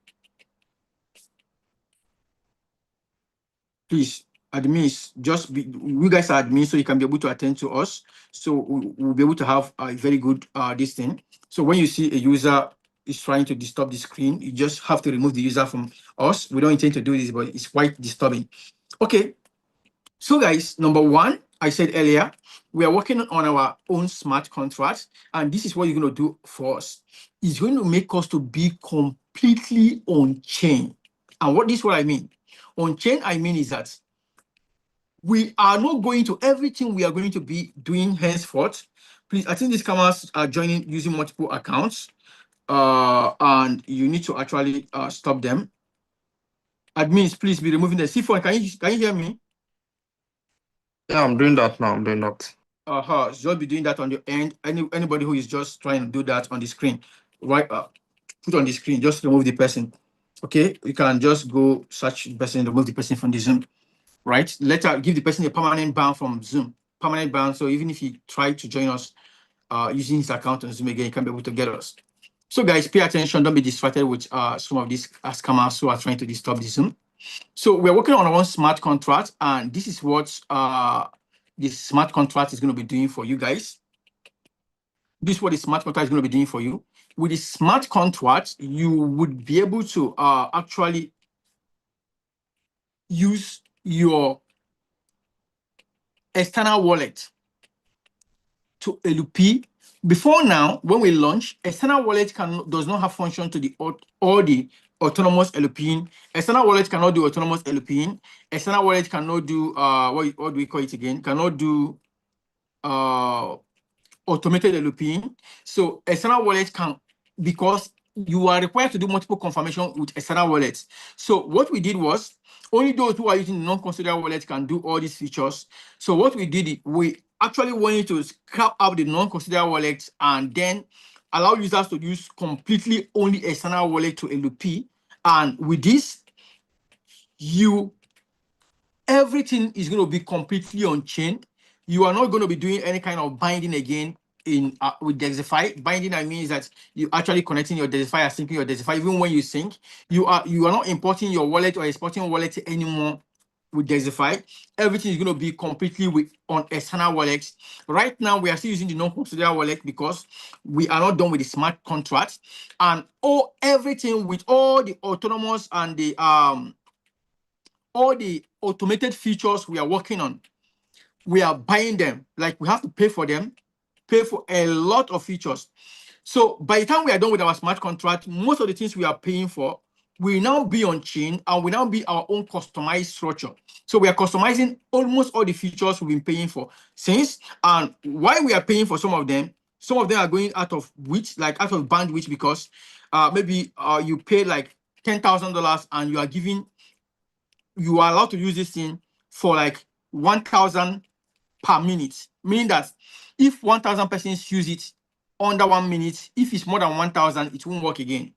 Please, admins, just be, you guys are admins, so you can be able to attend to us. So we'll be able to have a very good this thing. So when you see a user is trying to disturb the screen, you just have to remove the user from us. We don't intend to do this, but it's quite disturbing. Okay. So guys, number one, I said earlier, we are working on our own smart contracts, and this is what you're going to do for us. It's going to make us to be completely on chain. And what this is what I mean. On chain, I mean is that we are not going to everything we are going to be doing henceforth. Please, I think these cameras are joining using multiple accounts, and you need to actually stop them. Admins, please be removing the C4. Can you hear me? Yeah, I'm doing that now. I'm doing that. Just be doing that on your end. Anybody who is just trying to do that on the screen, right? Put on the screen, just remove the person. Okay, you can just go search the person, remove the person from the Zoom, right? Later, give the person a permanent ban from Zoom, permanent ban. So even if he tried to join us using his account on Zoom again, he can be able to get us. So guys, pay attention. Don't be distracted with some of these scammers who are trying to disturb the Zoom. So we're working on our own smart contract, and this is what this smart contract is going to be doing for you guys. This is what the smart contract is going to be doing for you. With the smart contract, you would be able to actually use your external wallet to LP. Before now, when we launch, external wallet does not have function to all the autonomous LPing. External wallet cannot do autonomous LPing. External wallet cannot do what do we call it again? Cannot do automated LPing. So external wallet can, because you are required to do multiple confirmation with external wallets. So what we did was only those who are using non-custodial wallet can do all these features. So what we did, we actually wanted to scrap out the non-custodial wallets and then allow users to use completely only external wallet to LP. And with this, everything is going to be completely on chain. You are not going to be doing any kind of binding again in with Dexify. Binding, I mean, is that you actually connecting your Dexify or syncing your Dexify. Even when you sync, you are not importing your wallet or exporting wallet anymore with Dexify. Everything is going to be completely on external wallets. Right now, we are still using the non-custodial wallet because we are not done with the smart contract, and everything with all the autonomous and the all the automated features we are working on, we are buying them. Like, we have to pay for them, pay for a lot of features. So by the time we are done with our smart contract, most of the things we are paying for will now be on chain and will now be our own customized structure. So we are customizing almost all the features we've been paying for since. And why we are paying for some of them are going out of bandwidth, because maybe you pay like $10,000 and you are allowed to use this thing for like 1,000 per minute, meaning that if 1,000 persons use it under 1 minute, if it's more than 1,000, it won't work again.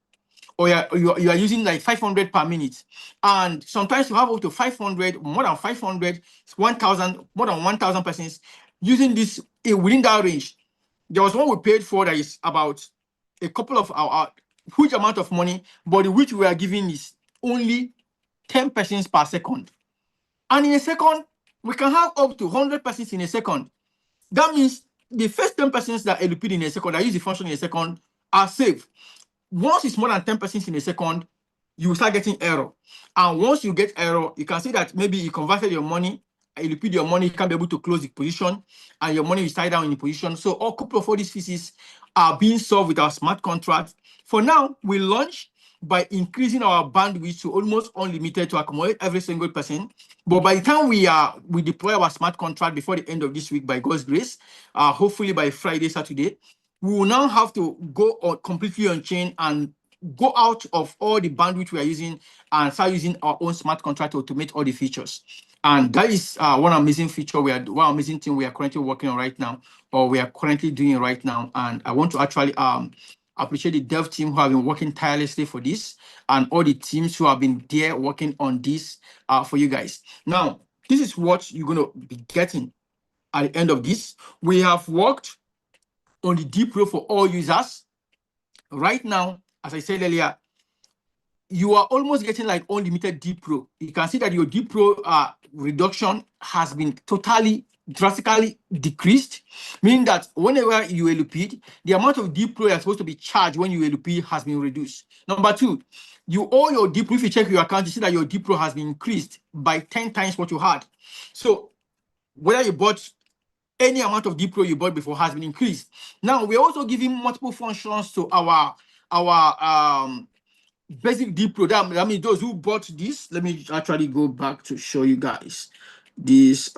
Or you are using like 500 per minute, and sometimes you have up to 500, more than 500, 1,000, more than 1,000 persons using this within that range. There was one we paid for that is about a couple of our huge amount of money, but which we are giving is only 10 persons per second. And in a second, we can have up to 100 persons in a second. That means the first 10 persons that LP in a second, that use the function in a second, are safe. Once it's more than 10 persons in a second, you will start getting error. And once you get error, you can see that maybe you converted your money, you repeat your money, you can't be able to close the position, and your money is tied down in the position. So a couple of all these pieces are being solved with our smart contract. For now, we launch by increasing our bandwidth to almost unlimited to accommodate every single person. But by the time we deploy our smart contract before the end of this week, by God's grace, hopefully by Friday, Saturday, we will now have to go completely on chain and go out of all the bandwidth we are using and start using our own smart contract to automate all the features. And that is one amazing feature one amazing thing we are currently working on right now, or we are currently doing right now. And I want to actually appreciate the dev team who have been working tirelessly for this, and all the teams who have been there working on this for you guys. Now, this is what you're going to be getting at the end of this. We have worked on the deep pro for all users. Right now, as I said earlier, you are almost getting like unlimited deep pro. You can see that your deep pro reduction has been totally drastically decreased, meaning that whenever you LP, the amount of deep pro you're supposed to be charged when you LP has been reduced. Number two, you owe your deep pro. If you check your account, you see that your deep pro has been increased by 10 times what you had. So whether you bought any amount of deep pro you bought before has been increased. Now we're also giving multiple functions to our basic deep pro. That means those who bought this. Let me actually go back to show you guys this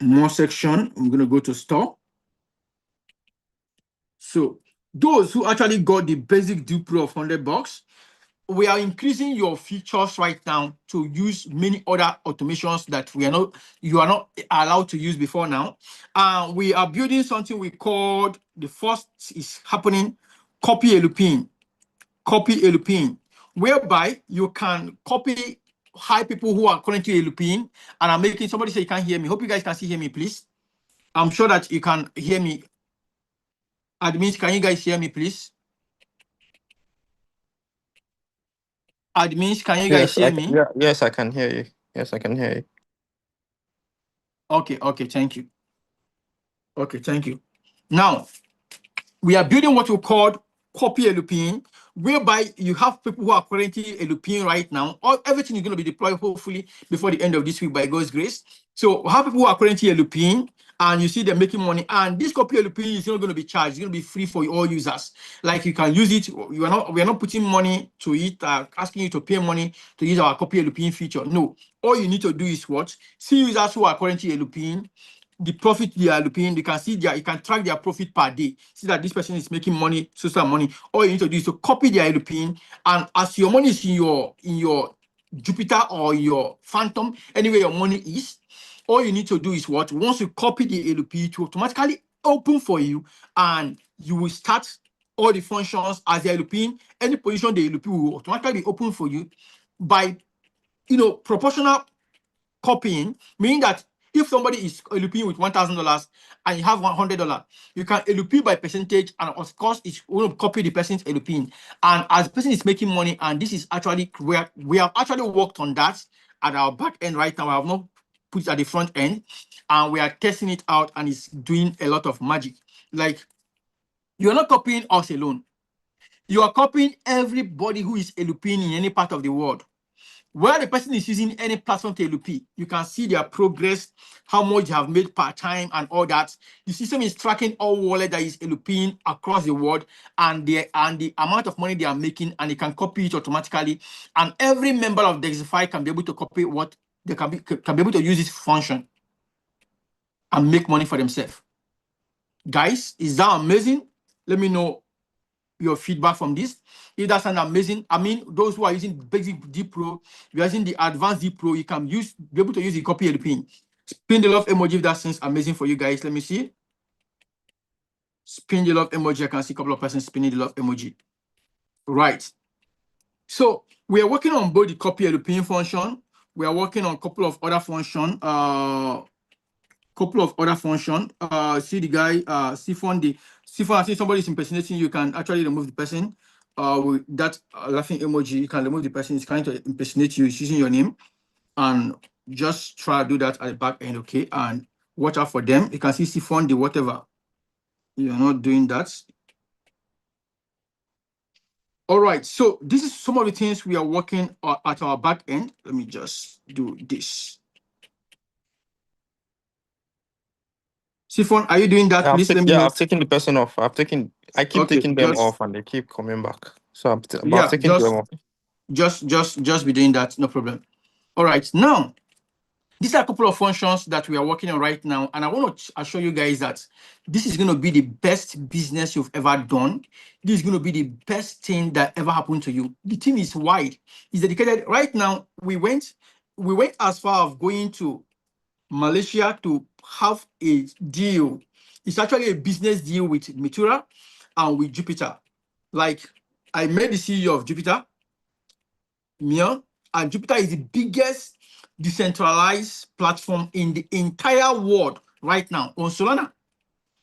more section. I'm gonna go to store. So those who actually got the basic deep pro of $100, we are increasing your features right now to use many other automations that you are not allowed to use before now. We are building something we called, the first is happening, copy LP, whereby you can copy high people who are currently LP and I'm making, somebody say you can't hear me. Hope you guys can still hear me, please. I'm sure that you can hear me. Admins, can you guys hear me, please? Admins, can you guys hear me? Yes, I can hear you. Yes, I can hear you. Okay, thank you. Okay, thank you. Now, we are building what we call copy LP, whereby you have people who are currently LP right now. Everything is going to be deployed hopefully before the end of this week by God's grace. So we have people who are currently LP, and you see them making money. And this copy LP is not going to be charged. It's going to be free for all users. Like you can use it. We are not putting money to it, asking you to pay money to use our copy LP feature. No. All you need to do is what? See users who are currently LP, the profit they are looking, you can see you can track their profit per day. See that this person is making money, social money. All you need to do is to copy their LP, and as your money is in your Jupiter or your Phantom, anywhere your money is, all you need to do is what? Once you copy the LP, to automatically open for you, and you will start all the functions as the LP. Any position the LP will automatically open for you by proportional copying, meaning that if somebody is LP with $1,000 and you have $100, you can LP by percentage, and of course, it's going to copy the person's LP. And as the person is making money, and this is actually where we have actually worked on that at our back end right now. I have not put it at the front end, and we are testing it out, and it's doing a lot of magic. Like, you are not copying us alone. You are copying everybody who is LP in any part of the world. Where the person is using any platform to LP, you can see their progress, how much they have made per time, and all that. The system is tracking all wallet that is LPing across the world, and the amount of money they are making, and they can copy it automatically. And every member of Dexify can be able to copy what they can be able to use this function and make money for themselves. Guys, is that amazing? Let me know your feedback from this. If that's an amazing, I mean, those who are using basic D Pro, you're using the advanced D Pro, you can be able to use the copy LP. Spin the love emoji if that seems amazing for you guys. Let me see. Spin the love emoji. I can see a couple of persons spinning the love emoji. Right. So we are working on both the copy LP function. We are working on a couple of other functions. See the guy, Siphon, I see somebody is impersonating you. You can actually remove the person. With that laughing emoji, you can remove the person. It's trying to impersonate you. It's using your name. And just try to do that at the back end, okay? And watch out for them. You can see Siphon, the whatever. You're not doing that. All right, so this is some of the things we are working at our back end. Let me just do this. Siphon, are you doing that? Yeah, Please let me know. I've taken the person off. I keep taking them off and they keep coming back. So I've taken them off. Just be doing that, no problem. All right, now these are a couple of functions that we are working on right now, and I want to assure you guys that this is going to be the best business you've ever done. This is going to be the best thing that ever happened to you. The team is wide, it's dedicated. Right now, we went as far as going to Malaysia to have a deal. It's actually a business deal with Mitura and with Jupiter. Like, I met the CEO of Jupiter, Mia, and Jupiter is the biggest decentralized platform in the entire world right now on Solana.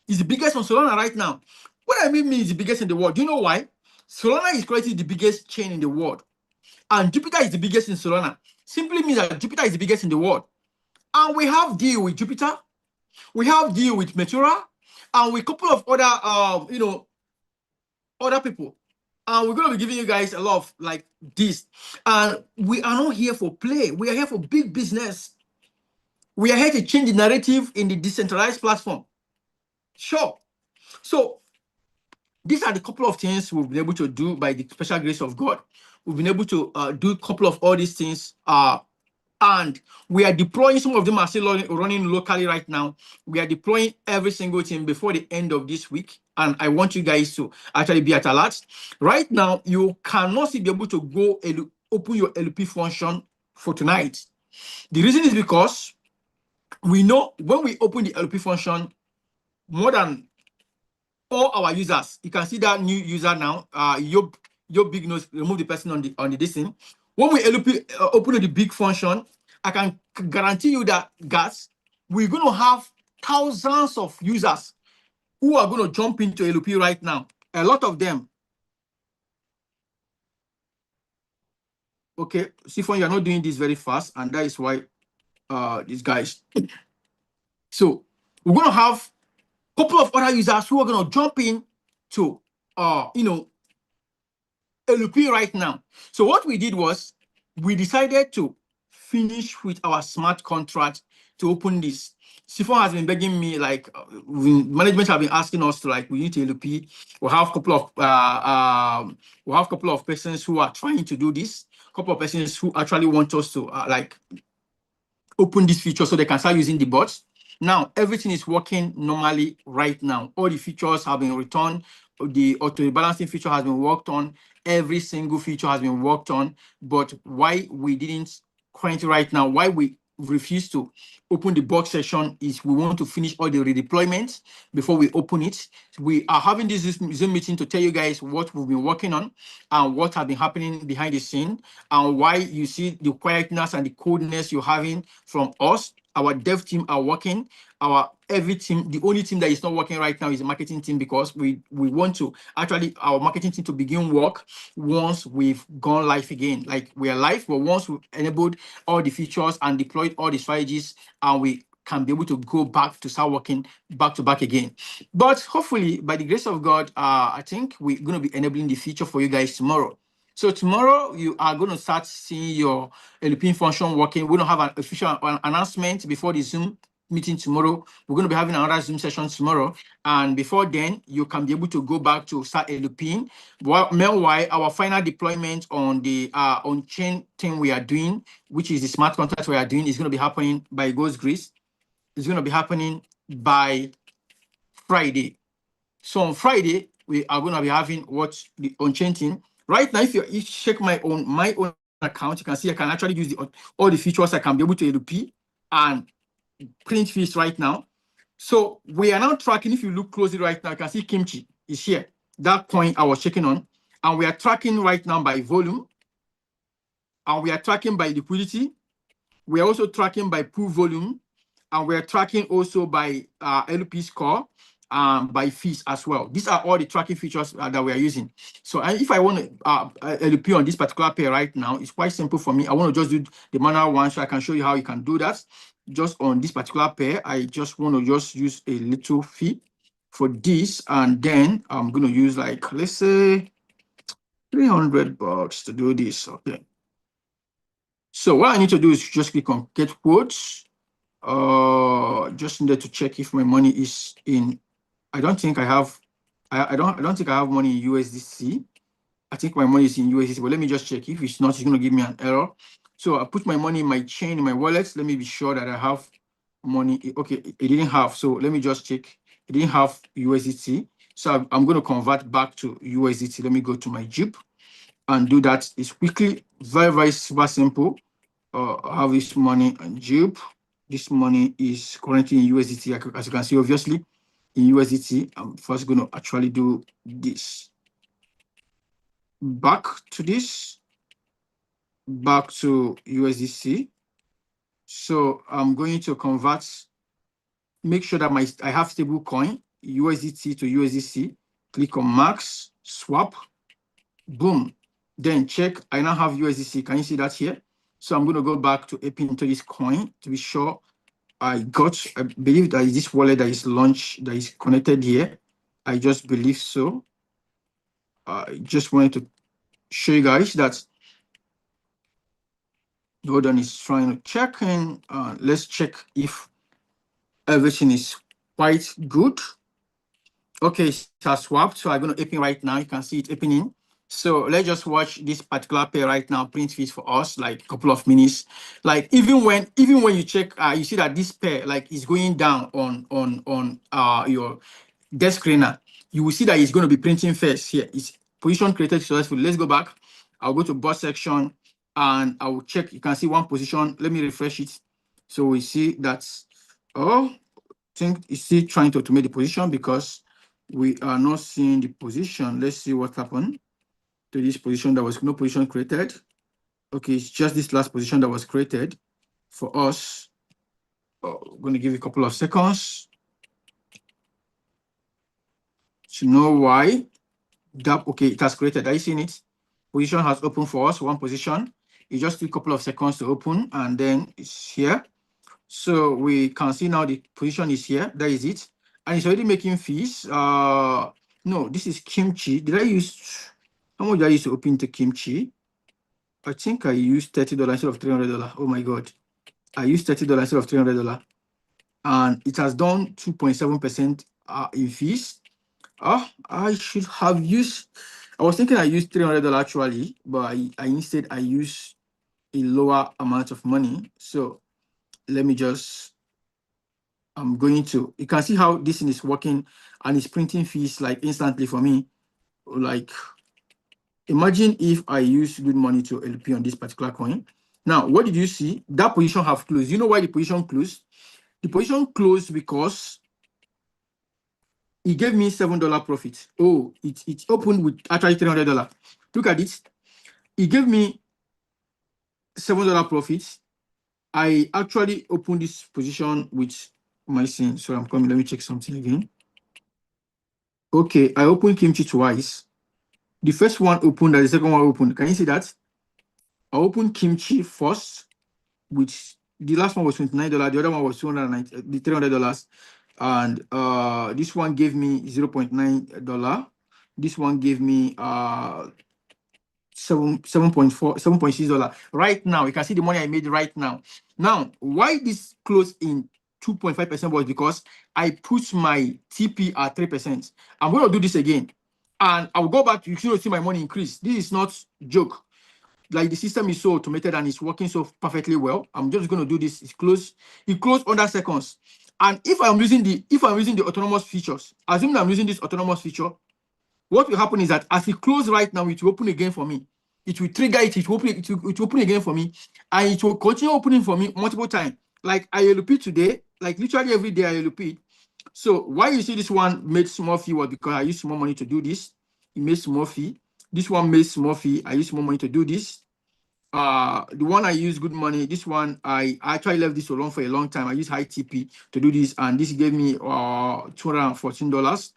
It's the biggest on Solana right now. What I mean is the biggest in the world. Do you know why? Solana is currently the biggest chain in the world, and Jupiter is the biggest in Solana. Simply means that Jupiter is the biggest in the world. And we have deal with Jupiter, we have deal with Metura, and with a couple of other other people. And we're going to be giving you guys a lot of like this. And we are not here for play. We are here for big business. We are here to change the narrative in the decentralized platform. Sure. So these are the couple of things we've been able to do by the special grace of God. We've been able to do a couple of all these things. And we are deploying, some of them are still running locally right now. We are deploying every single thing before the end of this week. And I want you guys to actually be at alert. Right now, you cannot still be able to go and open your LP function for tonight. The reason is because we know when we open the LP function, more than all our users, you can see that new user now, your big nose, remove the person on the this thing. When we open the big function, I can guarantee you that, guys, we're going to have thousands of users who are going to jump into LP right now. A lot of them. Okay, Siphon, you're not doing this very fast, and that is why these guys. So we're going to have a couple of other users who are going to jump in to LP right now. So what we did was we decided to finish with our smart contract to open this. Siphon has been begging me, like management have been asking us to, like, we need to LP. We have a couple of persons who are trying to do this. A couple of persons who actually want us to like open this feature so they can start using the bots. Now everything is working normally right now. All the features have been returned. The auto rebalancing feature has been worked on. Every single feature has been worked on. But why we didn't currently right now, why we refuse to open the box session is we want to finish all the redeployments before we open it. We are having this Zoom meeting to tell you guys what we've been working on and what have been happening behind the scene and why you see the quietness and the coldness you're having from us. Our dev team are working. Every team, the only team that is not working right now is the marketing team, because we want to actually our marketing team to begin work once we've gone live again. Like, we are live, but once we've enabled all the features and deployed all the strategies, and we can be able to go back to start working back to back again. But hopefully, by the grace of God, I think we're going to be enabling the feature for you guys tomorrow. So tomorrow you are going to start seeing your LP function working. We don't have an official announcement before the Zoom meeting tomorrow. We're going to be having another Zoom session tomorrow, and before then you can be able to go back to start LPing. Meanwhile, our final deployment on the on-chain thing we are doing, which is the smart contract we are doing, is going to be happening by God's grace. It's going to be happening by Friday. So on Friday, we are going to be having what the on-chain thing. Right now, if you check my own account, you can see I can actually use all the features. I can be able to LP and print fees right now. So we are now tracking. If you look closely right now, you can see Kimchi is here. That coin I was checking on, and we are tracking right now by volume, and we are tracking by liquidity. We are also tracking by pool volume, and we're tracking also by LP score, by fees as well. These are all the tracking features that we are using. So if I want to LP on this particular pair right now, it's quite simple for me. I want to just do the manual one, so I can show you how you can do that. Just on this particular pair, I just want to just use a little fee for this, and then I'm going to use, like, let's say $300 to do this. Okay. So what I need to do is just click on get quotes. Just needed to check if my money is in. I don't think I have. I don't think I have money in USDC. I think my money is in USDC, but let me just check. If it's not, it's going to give me an error. So I put my money in my chain, in my wallet. Let me be sure that I have money. Okay, it didn't have. So let me just check. It didn't have USDT. So I'm going to convert back to USDT. Let me go to my Jeep and do that. It's quickly, very, very super simple. I have this money on Jeep. This money is currently in USDT. As you can see, obviously, in USDT, I'm first going to actually do this. Back to this, back to USDC. So I'm going to convert, make sure that I have stable coin, USDT to USDC. Click on max, swap, boom. Then check, I now have USDC. Can you see that here? So I'm going to go back to AP into this coin to be sure I believe that is this wallet that is launched, that is connected here. I just believe so. I just wanted to show you guys that. Hold on, is trying to check in. Let's check if everything is quite good. Okay, it has swapped. So I'm going to open right now. You can see it opening. So let's just watch this particular pair right now. Print fees for us, like a couple of minutes. Like even when you check, you see that this pair like is going down on your desk screener. You will see that it's going to be printing first here. It's position created successfully. Let's go back. I'll go to bot section and I will check. You can see one position. Let me refresh it. So we see that. Oh, I think it's still trying to automate the position because we are not seeing the position. Let's see what happened to this position. There was no position created. Okay, it's just this last position that was created for us. I'm going to give it a couple of seconds to know why. That, okay, it has created. Are you seeing it? Position has opened for us, one position. It just took a couple of seconds to open, and then it's here. So we can see now the position is here. That is it. And it's already making fees. No, this is Kimchi. Did I use, how much did I use to open to Kimchi? I think I used $30 instead of $300. Oh my God. I used $30 instead of $300. And it has done 2.7% in fees. I should have used, I was thinking I used $300 actually, but I instead I used a lower amount of money. So let me just, I'm going to, you can see how this thing is working and it's printing fees like instantly for me. Like, imagine if I use good money to LP on this particular coin. Now, what did you see? That position have closed. You know why the position closed? The position closed because it gave me $7 profit. Oh, it opened with actually $300. Look at it. It gave me $7 profit. I actually opened this position with my sin. So I'm coming. Let me check something again. Okay, I opened Kimchi twice. The first one opened and the second one opened. Can you see that? I opened Kimchi first, which the last one was $29. The other one was $300. And this one gave me $0.9. This one gave me $7.6. Right now, you can see the money I made right now. Now, why this closed in 2.5% was because I put my TP at 3%. I'm going to do this again. And I'll go back. You should see my money increase. This is not joke. Like the system is so automated and it's working so perfectly well. I'm just going to do this. It's closed. It closed under seconds. And if I'm using the autonomous features, assume I'm using this autonomous feature, what will happen is that as it closes right now, it will open again for me. It will trigger it, it will open again for me, and it will continue opening for me multiple times. Like I repeat today, like literally every day I repeat. So why you see this one made small fee was because I used small money to do this. It made small fee. This one made small fee. I used small money to do this. The one I use good money, this one I actually left this alone for a long time. I use high TP to do this, and this gave me $214.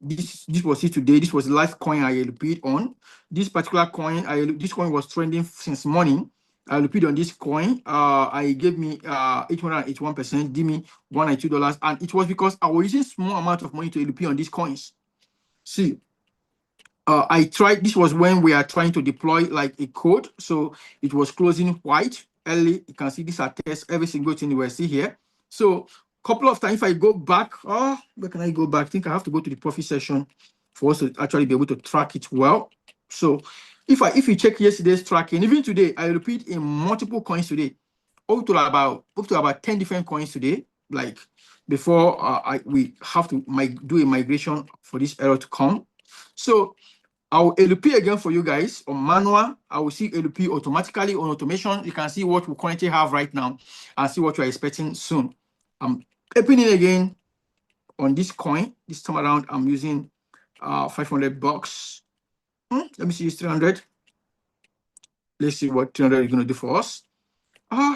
This was it today. This was the last coin I repeat on. This particular coin, this coin was trending since morning. I repeat on this coin. I gave me 881%, give me $192, and it was because I was using small amount of money to repeat on these coins. See, I tried, this was when we are trying to deploy like a code. So it was closing white early. You can see these are tests, every single thing you will see here. So couple of times, if I go back, where can I go back? I think I have to go to the profit section for us to actually be able to track it well. So if you check yesterday's tracking, even today, I repeat in multiple coins today, up to about 10 different coins today, like before we have to do a migration for this error to come. So I'll LP again for you guys on manual. I will see LP automatically on automation. You can see what we currently have right now and see what you're expecting soon. I'm opening again on this coin. This time around, I'm using $500. Let me see, it's 300. Let's see what 300 is going to do for us.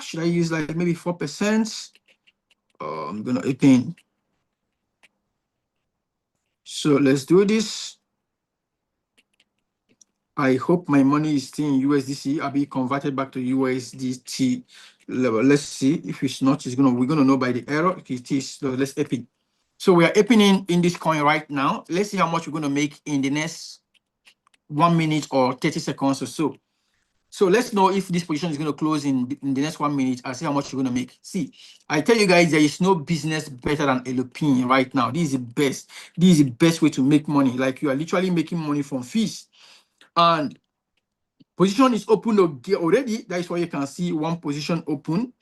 Should I use like maybe 4%? I'm going to open. So let's do this. I hope my money is still in USDC. I'll be converted back to USDT level. Let's see. If it's not, we're gonna know by the error. If it is, so let's open. So we are opening in this coin right now. Let's see how much we're gonna make in the next 1 minute or 30 seconds or so. So let's know if this position is gonna close in the next 1 minute. I'll see how much you're gonna make. See, I tell you guys, there is no business better than LP right now. This is the best. This is the best way to make money. Like you are literally making money from fees. And position is open already. That is why you can see one position open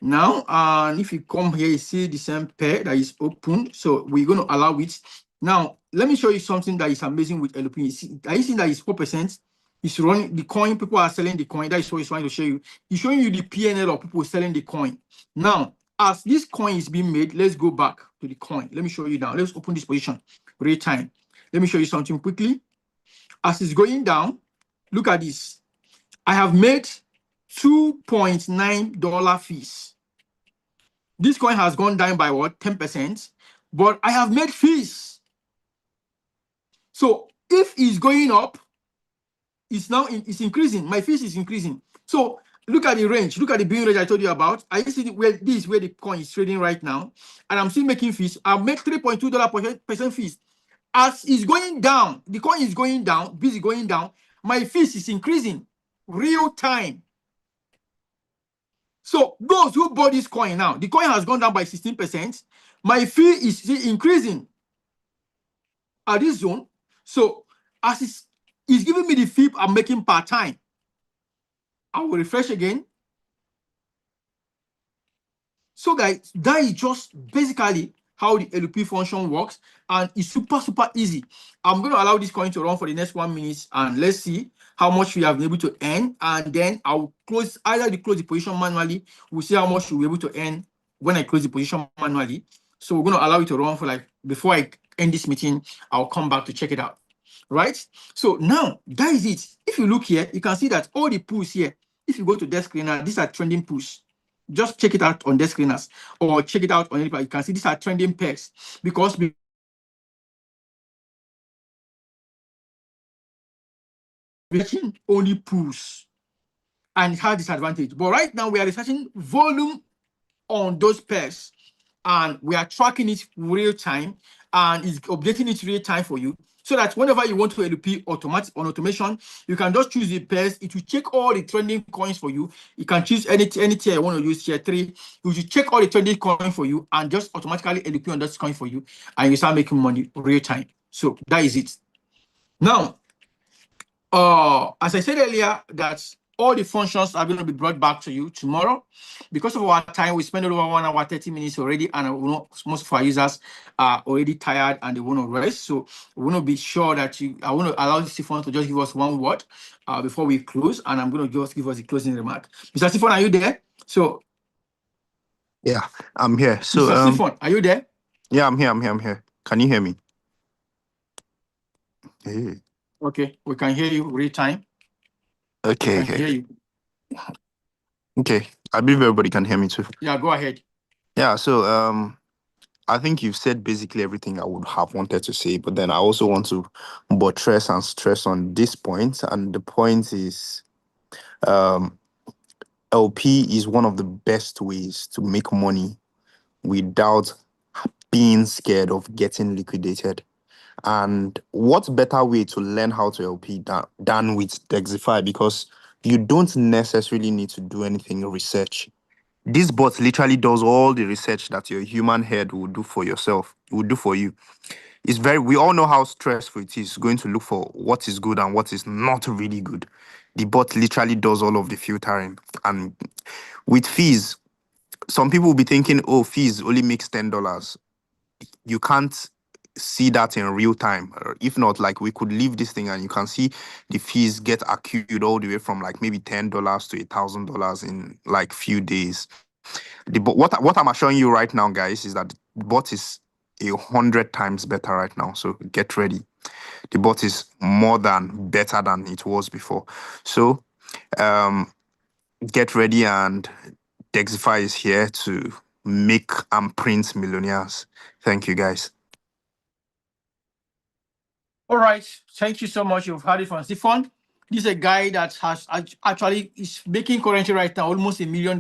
now. And if you come here, you see the same pair that is open. So we're going to allow it. Now, let me show you something that is amazing with LP. Are you seeing that is 4%? It's running the coin. People are selling the coin. That is what he's trying to show you. He's showing you the PNL of people selling the coin. Now, as this coin is being made, let's go back to the coin. Let me show you now. Let's open this position real time. Let me show you something quickly. As it's going down, look at this. I have made $2.9 fees. This coin has gone down by what? 10%, but I have made fees. So if it's going up, it's increasing. My fees is increasing. So look at the range. Look at the billion range I told you about. I see where this is where the coin is trading right now, and I'm still making fees. I'll make $3.2% fees. As it's going down, the coin is going down, fees is going down, my fees is increasing real time. So those who bought this coin now, the coin has gone down by 16%. My fee is increasing at this zone. So as it's giving me the fee I'm making per time. I will refresh again. So guys, that is just basically how the LP function works, and it's super easy. I'm going to allow this coin to run for the next 1 minute, and let's see how much we have been able to earn, and then I'll close the position manually. We'll see how much we'll be able to earn when I close the position manually. So we're going to allow it to run for like, before I end this meeting, I'll come back to check it out. Right? So now that is it. If you look here, you can see that all the pools here, if you go to desk screener, these are trending pools. Just check it out on desk screeners or check it out on anybody. You can see these are trending pairs because researching only pools and it has disadvantage. But right now we are researching volume on those pairs, and we are tracking it real time, and it's updating it real time for you, so that whenever you want to LP automation, you can just choose the pairs. It will check all the trending coins for you. You can choose any tier you want to use, tier 3. It will check all the trending coins for you and just automatically LP on that coin for you, and you start making money real time. So that is it. Now, as I said earlier, that all the functions are going to be brought back to you tomorrow. Because of our time, we spent over 1 hour, 30 minutes already, and most of our users are already tired and they want to rest. So we want to be sure that I want to allow Stephen to just give us one word before we close, and I'm going to just give us a closing remark. Mr. Stephen, are you there? So Yeah, I'm here. So Mr. Stephen, are you there? Yeah, I'm here. Can you hear me? Hey. Okay, we can hear you real time. Okay, we can hear you. Okay, I believe everybody can hear me too. Yeah, go ahead. Yeah, so I think you've said basically everything I would have wanted to say, but then I also want to buttress and stress on this point, and the point is LP is one of the best ways to make money without being scared of getting liquidated. And what better way to learn how to LP than with Dexify, because you don't necessarily need to do anything research. This bot literally does all the research that your human head will do for yourself, will do for you. We all know how stressful it is going to look for what is good and what is not really good. The bot literally does all of the filtering. And with fees, some people will be thinking, oh, fees only makes $10. You can't see that in real time. If not, like, we could leave this thing and you can see the fees get accrued all the way from like maybe $10 to $1,000 in like few days. What I'm showing you right now, guys, is that the bot is 100 times better right now. So get ready. The bot is more than better than it was before. So get ready, and Dexify is here to make and print millionaires. Thank you, guys. All right, thank you so much. You've heard it from Stephen. This is a guy that has actually is making currently right now almost $1 million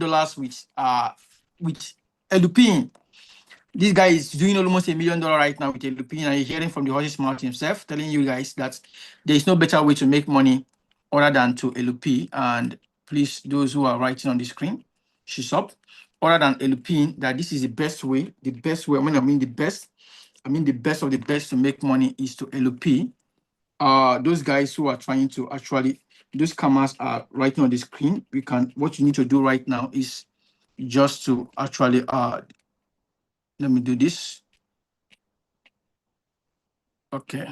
with LP. This guy is doing almost $1 million right now with LP, and you're hearing from the horse's mouth himself, telling you guys that there is no better way to make money other than to LP. And please, those who are writing on the screen, she's up. Other than LP, that this is the best way. The best way. When I mean the best of the best to make money is to LP. Those guys who are trying to actually, those scammers are writing on the screen. What you need to do right now is just to actually let me do this. Okay.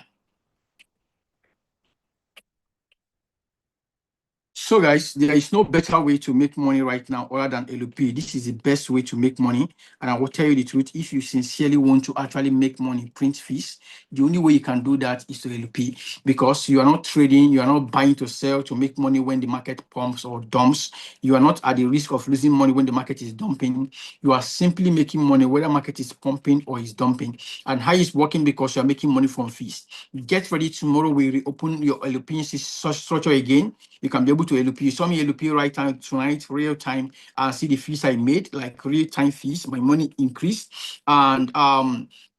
So guys, there is no better way to make money right now other than LP. This is the best way to make money. And I will tell you the truth, if you sincerely want to actually make money, print fees, the only way you can do that is to LP, because you are not trading, you are not buying to sell to make money when the market pumps or dumps. You are not at the risk of losing money when the market is dumping. You are simply making money whether market is pumping or is dumping. And how is working? Because you are making money from fees. Get ready, tomorrow we reopen your LP structure again. You can be able to LP. You saw me LP right now tonight, real time, and see the fees I made, like real time fees. My money increased, and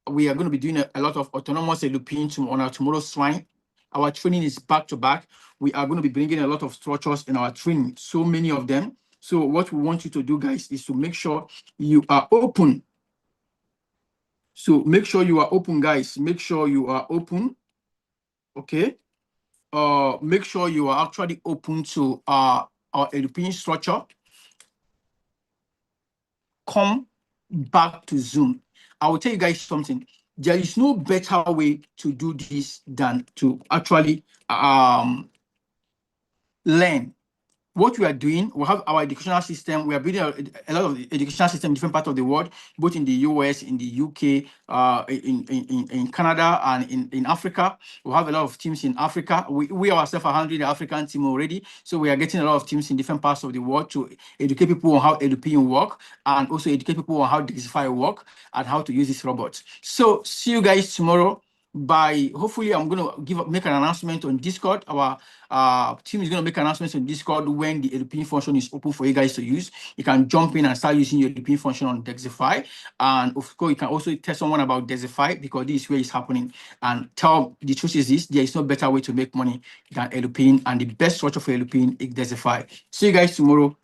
we are going to be doing a lot of autonomous LP on our tomorrow's slide. Our training is back to back. We are going to be bringing a lot of structures in our training, so many of them. So what we want you to do, guys, is to make sure you are open. So make sure you are open, guys. Make sure you are open. Okay. Make sure you are actually open to our European structure. Come back to Zoom. I will tell you guys something. There is no better way to do this than to actually learn. What we are doing, we have our educational system. We are building a lot of educational system in different parts of the world, both in the US, in the UK, in Canada, and in Africa. We have a lot of teams in Africa. We ourselves are handling the African team already. So we are getting a lot of teams in different parts of the world to educate people on how LPN work, and also educate people on how Dexify work and how to use these robots. So see you guys tomorrow. Hopefully I'm going to make an announcement on Discord. Our team is going to make announcements on Discord when the LP function is open for you guys to use. You can jump in and start using your LP function on Dexify. And of course, you can also tell someone about Dexify, because this is where it's happening. And the truth is this, there is no better way to make money than LP, and the best structure for LP is Dexify. See you guys tomorrow.